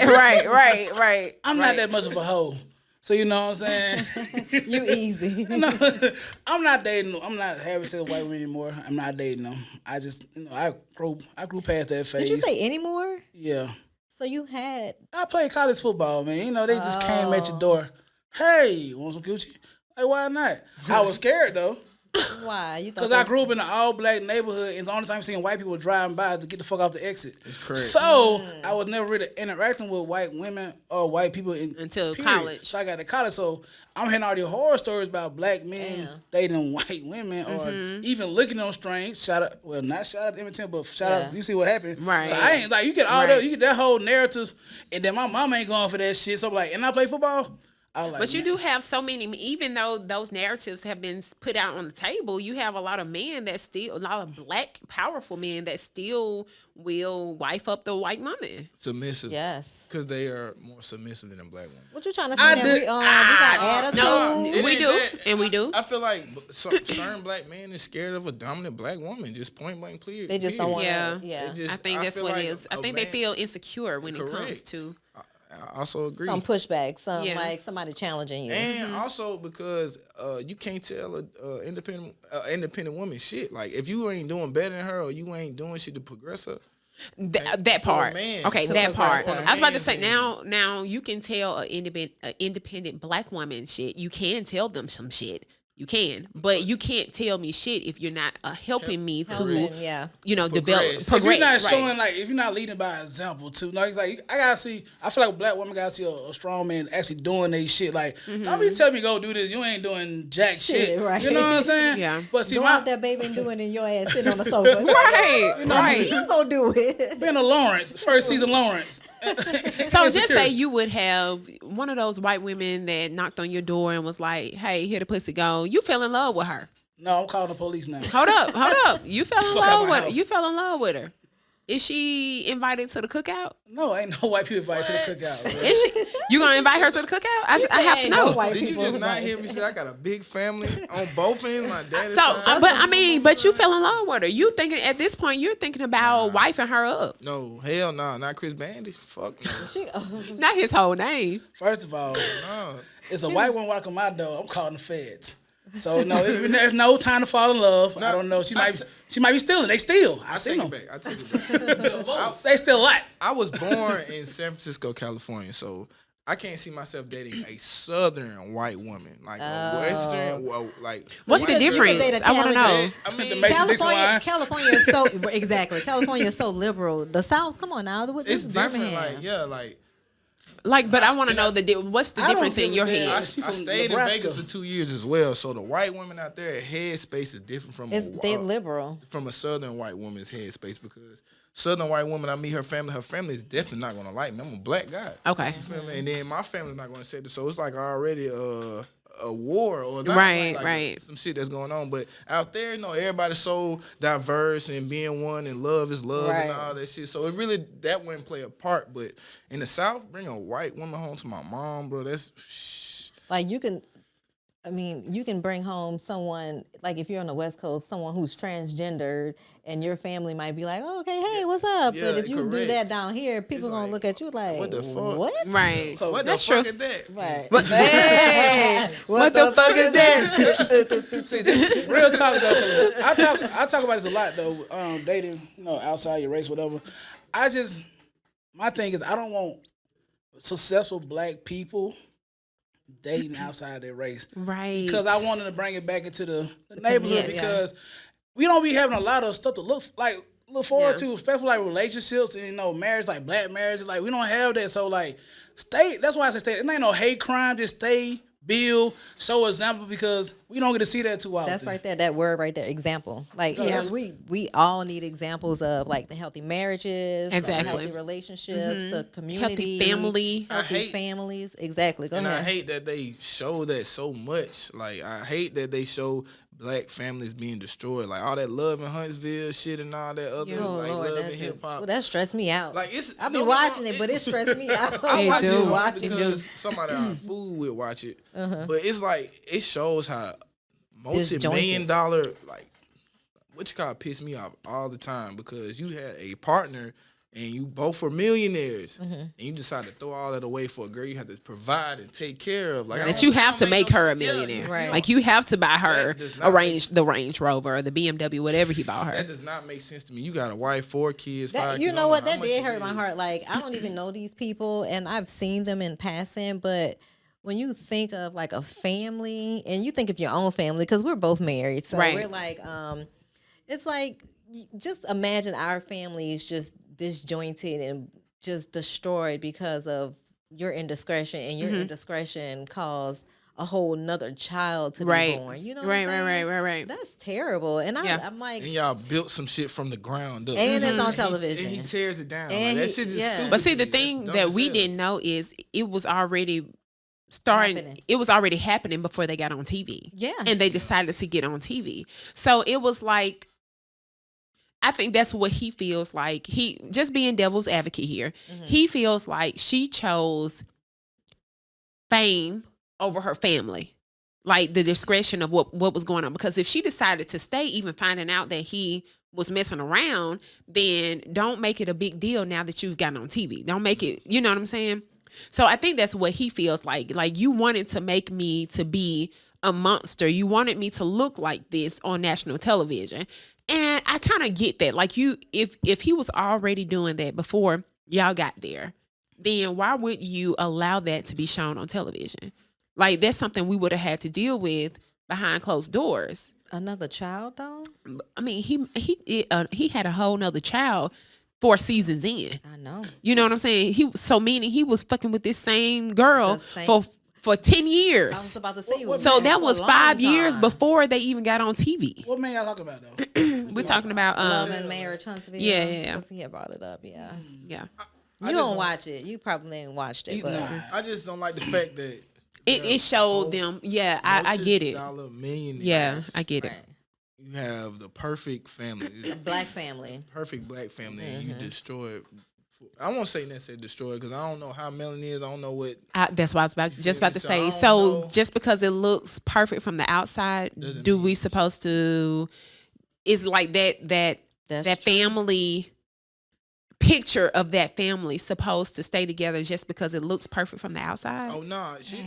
right. I'm not that much of a hoe. So you know what I'm saying? You easy. No, I'm not dating. I'm not having sex with white women anymore. I'm not dating them. I just, I grew past that phase. Did you say anymore? Yeah. So you had. I played college football, man. You know, they just came at your door. Hey, want some Gucci? Like, why not? I was scared though. Why? You thought Because I grew up in an all-black neighborhood, and it's the only time seeing white people driving by to get the fuck off the exit. It's correct. So I was never really interacting with white women or white people Until period. college. So I got to college. So I'm hearing all these horror stories about black men dating white women or even looking at them strange. Shout out, well, not shout out to Eminem, but shout out. You see what happened, Right. So I ain't like you get all Right. that, you get that whole narrative, and then my mom ain't going for that shit. So I'm like, and I play football. I was like, But you man, do have so many, even though those narratives have been put out on the table, you have a lot of men that still, a lot of black, powerful men that still will wife up the white woman. Submissive. Yes. Because they are more submissive than a black woman. What you trying to say? I That did- we got attitude. No, It we ain't do, that. and we do. I feel like certain black men is scared of a dominant black woman. Just point blank clear. They just don't want Yeah. to. Yeah. They just- I think I that's feel what like it is. I a think they man- feel insecure when it comes Correct. to. I also agree. Some pushback. Some Yeah. like somebody challenging you. And also because you can't tell a independent woman shit. Like if you ain't doing better than her or you ain't doing shit to progress her. That For a part. man. Okay, For that a part. man, I was about to say then- now you can tell a independent black woman shit. You can tell them some shit. You can, but you can't tell me shit if you're not helping me to, Helping, yeah. develop, Progress. if progress. you're not right. showing, like, if you're not leading by example, too, like, it's like I gotta see. I feel like a black woman gotta see a strong man actually doing they shit. Like, don't be telling me go do this. You ain't doing jack shit. Right. You know what I'm saying? Yeah. But see, Go my out there, baby, and doing it in your ass sitting on the sofa. Right. You go do it. being a Lawrence, first season Lawrence. So just say you would have one of those white women that knocked on your door and was like, "Hey, here the pussy go." You fell in love with her. No, I'm calling the police now. Hold up. You fell in Fuck out love my with her. house. You fell in love with her. Is she invited to the cookout? No, ain't no white people invited to the cookout. Bro. Is she? You gonna invite her to the cookout? I have to ain't know. no white Did you people just not like- hear me say I got a big family on both ends? My dad's So, side? but you fell in love with her. You thinking at this point you're thinking about wifing her up, No, hell nah, not Chris Bandy. Fuck no. She, not his whole name. First of all, Nah. it's a white woman walking my door. I'm calling the feds. So no, there's no time to fall in love. I don't know. She might be stealing. They steal. I I seen take them. it back. I take it back. They steal a lot. I was born in San Francisco, California, so I can't see myself dating a Southern white woman, like a Western. Well, like What's the difference? I want to know. I mean, California is so exactly. California is so liberal. The South, come on now, this it's is different. Birmingham. But I want to know what's the difference in your head? I stayed in Vegas for 2 years as well, so the white women out there, headspace is different from They liberal from a Southern white woman's headspace because Southern white woman, I meet her family is definitely not gonna like me. I'm a black guy. Okay. You feel me? And then my family's not gonna accept it, so it's like already a war or not, right. some shit that's going on. But out there, everybody's so diverse and being one and love is love and all that shit. So it really that wouldn't play a part. But in the South, bring a white woman home to my mom, bro. That's like you can bring home someone, like if you're on the West Coast, someone who's transgendered, and your family might be like, oh, okay, hey, what's up? Yeah, but if you do correct. that down here, people gonna look at you like, what the fuck? What? Right. so. What That's the fuck true. is that? Right. Hey, what the fuck is that? See, this, real talk though. I talk about this a lot though. Dating, outside your race, whatever. My thing is, I don't want successful black people dating outside their race, Right. because I wanted to bring it back into the neighborhood Yeah, because we don't be having a lot of stuff to look forward Yeah. to, especially like relationships and marriage, like black marriage. Like we don't have that, so like stay. That's why I say stay. It ain't no hate crime. Just stay, build, show example, because we don't get to see that too often. That's right there. That word right there, example. Like, Yes. we all need examples of like the healthy marriages, Exactly. the healthy relationships, the community, Healthy family. healthy families. Exactly. Go And ahead. I hate that they show that so much. Like, I hate that they show black families being destroyed. Like, all that Love in Huntsville shit and all that other, Oh, like, Lord, Love that in hip hop. that stressed me out. Like, it's... I be no, watching no, it, but it stressed me out. I It watch do. it Watching because somebody I fool with watch it. But it's like, it shows how multi-million dollar, like, what you call it, piss me off all the time, because you had a partner and you both were millionaires, and you decide to throw all that away for a girl you have to provide and take care of. Like, That you have to make her a millionaire. Right. Like you have to buy her That does not the Range Rover or the BMW, whatever he bought her. That does not make sense to me. You got a wife, 4 kids, 5 kids. You know what? That did how hurt much my it heart. is. Like, I don't even know these people, and I've seen them in passing, but when you think of like a family, and you think of your own family, because we're both married, so Right. we're like, it's like, just imagine our families just disjointed and just destroyed because of your indiscretion, and your indiscretion caused a whole nother child to be born. You know what I'm saying? Right. That's terrible. And Yeah. I'm like, And y'all built some shit from the ground up. and it's on And television. he tears it down. And Like, that he- shit just yeah. stupid. But see, to the me. thing That's that dumb we as hell. didn't know is it was already starting. Happening. It was already happening before they got on TV. Yeah. And they decided to get on TV. So it was like, I think that's what he feels like. He just being devil's advocate here. He feels like she chose fame over her family. Like the discretion of what was going on. Because if she decided to stay, even finding out that he was messing around, then don't make it a big deal now that you've gotten on TV. Don't make it, you know what I'm saying? So I think that's what he feels like. Like, you wanted to make me to be a monster. You wanted me to look like this on national television. And I kind of get that. Like, if he was already doing that before y'all got there, then why would you allow that to be shown on television? Like, that's something we would have had to deal with behind closed doors. Another child, though? I mean, he had a whole nother child 4 seasons in. I know. You know what I'm saying? Meaning he was fucking with this same girl The same- for 10 I years. was about to say What So man, that for a was long 5 years time. before they even got on TV. What man y'all talking about though? We're talking about Love and Marriage Huntsville. Yeah. Because he had brought it up, yeah. yeah. You don't watch it. You probably ain't watched it, but Nah. I just don't like the fact that It showed them. Yeah, I get it. multi-dollar millionaires. Yeah, I get it. right. You have the perfect family, Black family. perfect black family, and you destroy it. I won't say necessarily destroy it because I don't know how melanin is. I don't know what. That's what I was just about to So I say. don't So know. just because it looks perfect from the outside, Doesn't do mean- we supposed to? Is like that That's true. family picture of that family supposed to stay together just because it looks perfect from the outside? Oh no,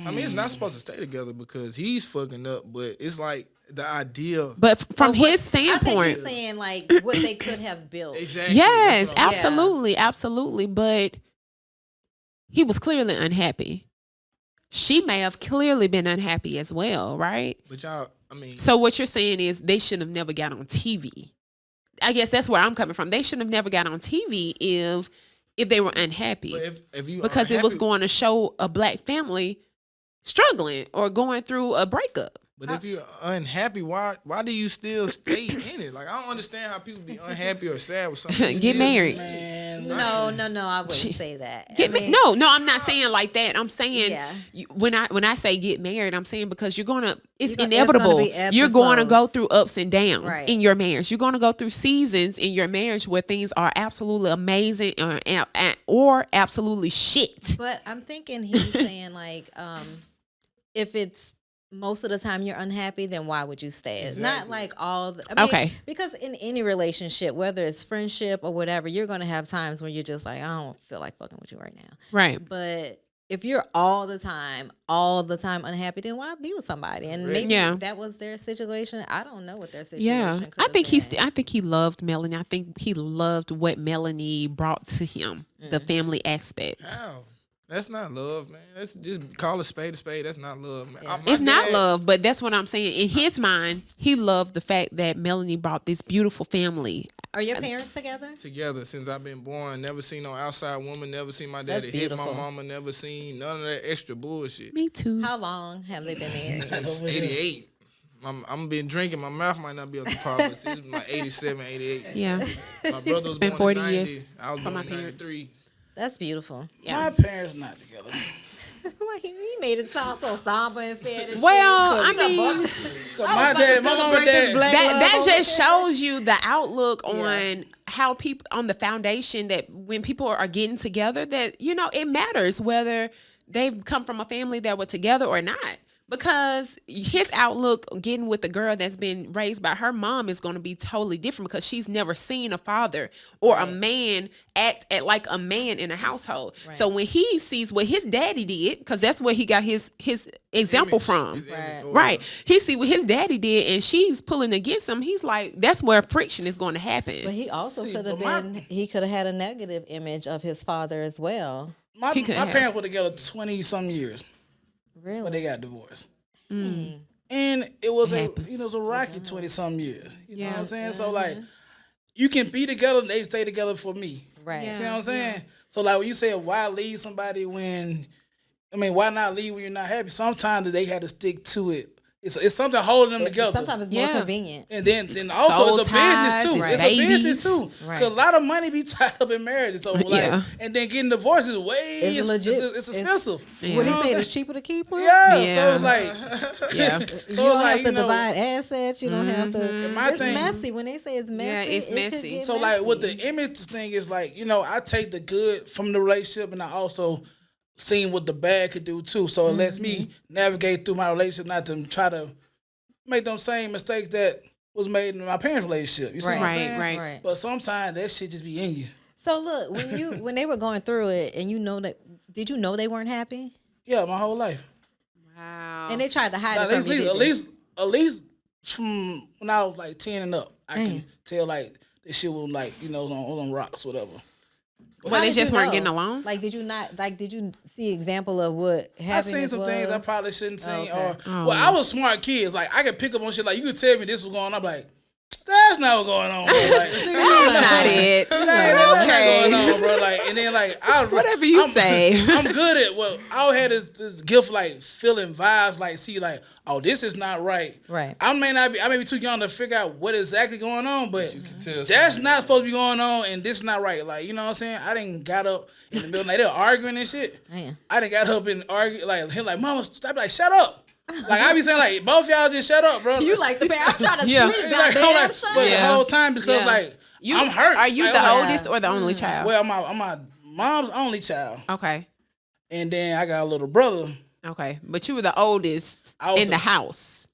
I mean it's not supposed to stay together because he's fucking up. But it's like the idea. But from But what- his I think standpoint, he's saying like what they could have built. Exactly. yes, That's what I'm- absolutely. But he was clearly unhappy. she may have clearly been unhappy as well, right? But y'all, I mean, So what you're saying is they should have never got on TV. I guess that's where I'm coming from. They should have never got on TV if they were unhappy. but if you Because it was going to show a black family struggling or going through a breakup. But if you're unhappy, why do you still stay in it? Like, I don't understand how people be unhappy or sad with something. Get married. Man, No, I wouldn't say that. No, I'm not saying like that. I'm saying Yeah. when I say get married, I'm saying because it's It's gonna inevitable. be ebbs You're and going to flows. go through ups and downs Right. in your marriage. You're going to go through seasons in your marriage where things are absolutely amazing or absolutely shit. But I'm thinking he's saying like, if it's most of the time you're unhappy, then why would you stay? It's not like Okay. Because in any relationship, whether it's friendship or whatever, you're going to have times when you're just like, I don't feel like fucking with you right now. Right. But if you're all the time unhappy, then why be with somebody? And maybe that was their situation. I don't know what their situation Yeah, could I have think been. I think he loved Melanie. I think he loved what Melanie brought to him, the family aspect. How? That's not love, man. That's just call a spade a spade. That's not love, man. It's not love, but that's what I'm saying. In his mind, he loved the fact that Melanie brought this beautiful family. Are your parents together? Together since I've been born. Never seen no outside woman. Never seen my That's daddy hit my beautiful. mama. Never seen none of that extra bullshit. Me too. How long have they been married? Since 88. I'm been drinking. My mouth might not be up to par, but it's like 87, 88. Yeah, My brother was been born 40 in 90. years I was for born my in parents. 93. That's beautiful. My parents not together. He made it sound so somber and sad. And well, I mean, So my dad, my mom and dad, that just shows you the outlook on how people on the foundation that when people are getting together, that it matters whether they've come from a family that were together or not. Because his outlook getting with a girl that's been raised by her mom is going to be totally different because she's never seen a father or a man act like a man in a household. Right. So when he sees what his daddy did, because that's where he got his example Image. from. His image, or- Right. He see what his daddy did and she's pulling against him. He's like, that's where friction is going to happen. But he also See, could have but been. He could have had a negative image of his father as well. my He could have. parents were together 20-some years Really? when they got divorced. And it was It a happens. it was a rocky 20-some years. You know what Yeah. I'm saying? So like, you can be together, they stay together for me. Right. You see what I'm saying? So like when you say why leave somebody why not leave when you're not happy? Sometimes they had to stick to it. It's something holding them together. Sometimes it's more Yeah. convenient. And then also Soul it's a business ties, too. it's It's babies. a business too. Right. Cause a lot of money be tied up in marriage. So like, Yeah. and then getting divorced is way It's legit. It's expensive. Yeah. What You he know said what it's cheaper to keep her. Yeah. Yeah. So it's like Yeah. You so don't like have to you know, divide assets. You don't have to. my It's thing- messy. When they say it's messy, Yeah, it's it could messy. get so like with the messy. image thing is like, I take the good from the relationship and I also seen what the bad could do too. So it lets me navigate through my relationship, not to try to make them same mistakes that was made in my parents' relationship. You see what I'm Right, saying? right. Right. But sometimes that shit just be in you. So look, when they were going through it, and did you know they weren't happy? Yeah, my whole life. Wow. And they tried to hide At it from you. at least from when I was like 10 and up, I can tell like this shit was like, on rocks, whatever. Well, they just weren't getting along? Like, did you see example of what I happiness seen some was? things I probably shouldn't seen. Okay. Well, I was smart kids. Like I could pick up on shit. Like you could tell me this was going on. I'm like, that's not what's going on, bro. Like, That's not it. That's Okay. not going on, bro. Like, and then like Whatever you say. I'm good at. Well, I had this gift like feeling vibes. Like, see, like, oh, this is not right. Right. I may be too young to figure out what exactly going on, but You can tell that's not supposed to be going on, and this is not right. Like, you know what I'm saying? I didn't got up in the middle of the night. They were arguing and shit. Man. I didn't got up and argue like him, like, mama, stop, like, shut up. Like I be saying, like, both y'all just shut up, bro. You like the parent? I'm trying to Yeah. sleep. Like, Goddamn, I'm like, shut but up. the whole time because Yeah. like I'm hurt. Are you Like, the I'm like, oldest or the only child? Well, I'm my mom's only child, Okay. and then I got a little brother. Okay. But you were the oldest I was in the house.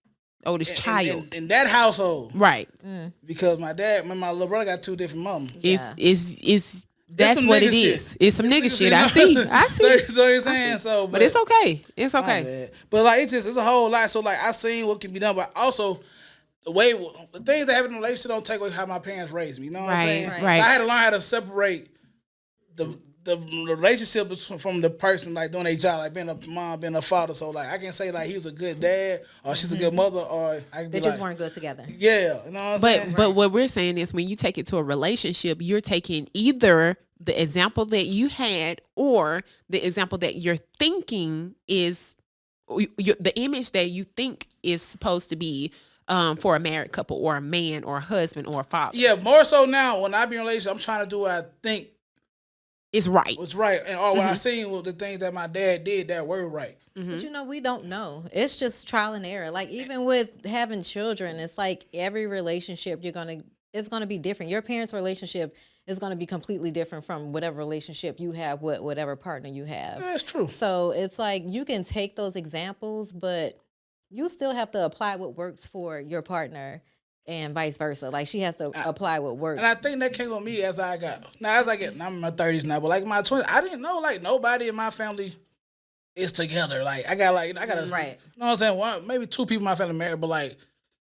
Oldest child. in that household, Right. because my little brother got two different moms. It's that's some what it nigga shit. is. It's some nigga shit. you I know? see. I see. So you're saying so, But it's okay. It's my okay. bad. But like it's a whole lot. So like I seen what can be done, but also the things that happen in a relationship don't take away how my parents raised me. You know what I'm Right, saying? right. So I had to learn how to separate the relationship is from the person like doing their job, like being a mom, being a father. So like I can say like he was a good dad or she's a good mother, or I can be They just like, weren't good together. yeah, you know what I'm saying? But what we're saying is when you take it to a relationship, you're taking either the example that you had or the example that you're thinking is the image that you think is supposed to be for a married couple or a man or a husband or a father. Yeah, more so now when I be in a relationship, I'm trying to do what I think It's right. was right, and all what I seen was the things that my dad did that were right. But you know, we don't know. It's just trial and error. Like even with having children, it's like every relationship it's gonna be different. Your parents' relationship is gonna be completely different from whatever relationship you have with whatever partner you have. That's true. So it's like you can take those examples, but you still have to apply what works for your partner and vice versa. Like she has to apply what works. And I think that came on me as I got now. As I get, I'm in my 30s now, but like my 20s, I didn't know like nobody in my family is together. Like I got right. You know what I'm saying? One, maybe two people in my family married, but like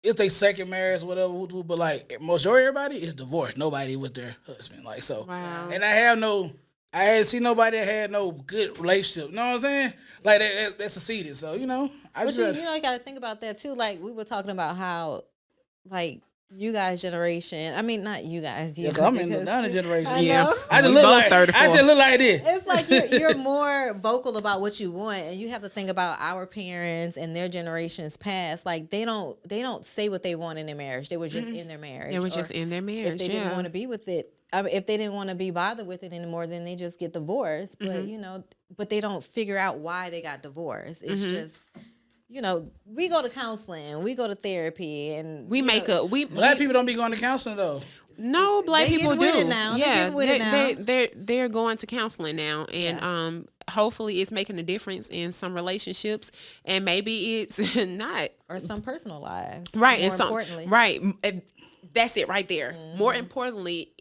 it's their second marriage, whatever. But like majority everybody is divorced. Nobody with their husband. Like so. Wow. And I hadn't seen nobody that had no good relationship. You know what I'm saying? Like that succeeded. So you know, But you got to think about that too. Like we were talking about how, like you guys' generation. I mean, not you guys. Yeah, I'm in the Ladonna generation. I Yeah. know. I just We look both like 34. I just look like this. It's like you're more vocal about what you want, and you have to think about our parents and their generations past. Like they don't say what they want in their marriage. They were just in their marriage. They were Or just in their marriage. if they didn't want to be with it. If they didn't want to be bothered with it anymore, then they just get divorced. But you know, but they don't figure out why they got divorced. It's just. You know, we go to counseling, we go to therapy, and Black people don't be going to counseling though. No, black They people getting do. with it now. They Yeah, getting with it now. they're going to counseling now, and hopefully it's making a difference in some relationships, and maybe it's not or some personal lives. right. More And some importantly, right. That's it right there. More importantly.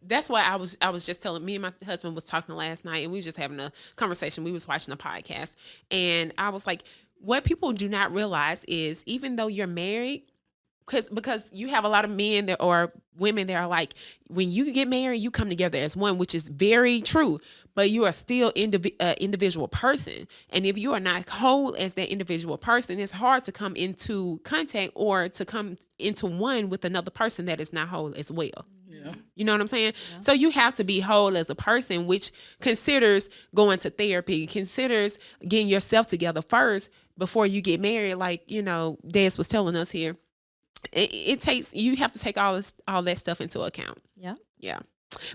That's why I was just telling me and my husband was talking last night, and we was just having a conversation. We was watching a podcast, and I was like, what people do not realize is even though you're married, because you have a lot of men that or women that are like, when you get married, you come together as one, which is very true, but you are still individual person. And if you are not whole as that individual person, it's hard to come into contact or to come into one with another person that is not whole as well. Yeah. You know what I'm saying? Yeah. So you have to be whole as a person, which considers going to therapy, considers getting yourself together first before you get married. Like, you know, Des was telling us here, it takes, you have to take all that stuff into account. Yeah. Yeah.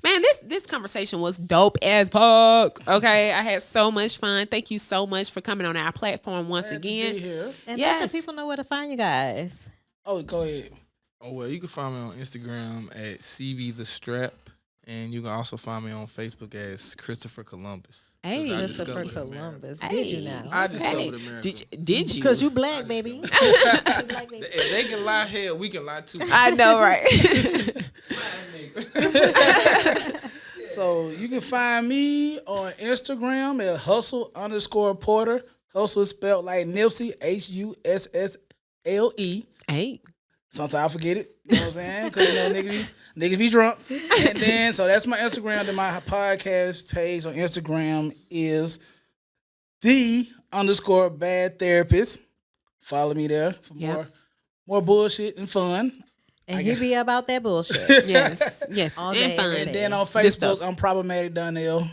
Man, this conversation was dope as fuck. Okay, I had so much fun. Thank you so much for coming on our platform once Glad to again. be here. And Yes. let the people know where to find you guys. Oh, go ahead. Oh, well, you can find me on Instagram at CB the Strap, and you can also find me on Facebook as Christopher Columbus. Hey, 'Cause I Christopher discovered Columbus. Hey. Did you now? I discovered America. Did you? Because you black, baby. You black, baby. If they can lie, hell, we can lie too. I know, right? So you can find me on Instagram at hustle_porter. Hustle is spelled like Nipsey, HUSSLE. Hey. Sometimes I forget it. You know what I'm saying? Because you know niggas be drunk. And then so that's my Instagram. Then my podcast page on Instagram is _bad therapist. Follow me there for more bullshit and fun. And he be about that bullshit. Yes. All And day, fun. every day. And then on Good stuff. Facebook, I'm Problematic Donnell.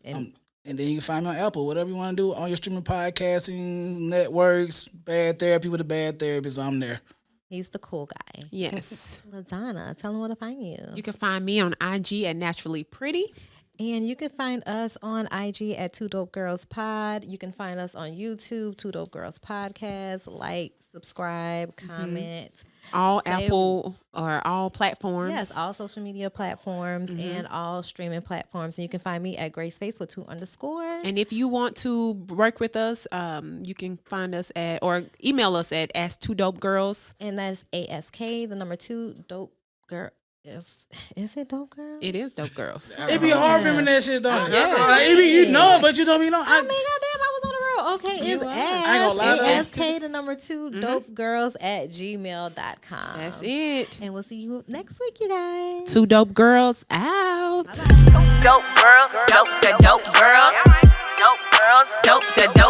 And And then you can find me on Apple, whatever you want to do on your streaming podcasting networks. Bad Therapy with a Bad Therapist, I'm there. he's the cool guy. Yes. Ladonna, tell him where to find you. You can find me on IG at Naturally Pretty. And you can find us on IG at Two Dope Girls Pod. You can find us on YouTube, Two Dope Girls Podcast. Like, subscribe, comment. All Say- Apple or all platforms. Yes, all social media platforms and all streaming platforms. And you can find me at Grayspace with 2 underscores. And if you want to work with us, you can find us at or email us at Ask2DopeGirls. And that's ASK, the number 2, Dope Girl. Is it Dope Girl? It is Dope Girls. It be hard remembering that shit, though. Yes. Like, it be, you know, but you don't be know. I mean, goddamn, I was on the road. Oh, okay. It's I ain't gonna lie though. SK the number 2 dopegirls@gmail.com. That's it. And we'll see you next week, you guys. 2 dope girls out. Dope girls, dope the dope girls, dope girls, dope the dope.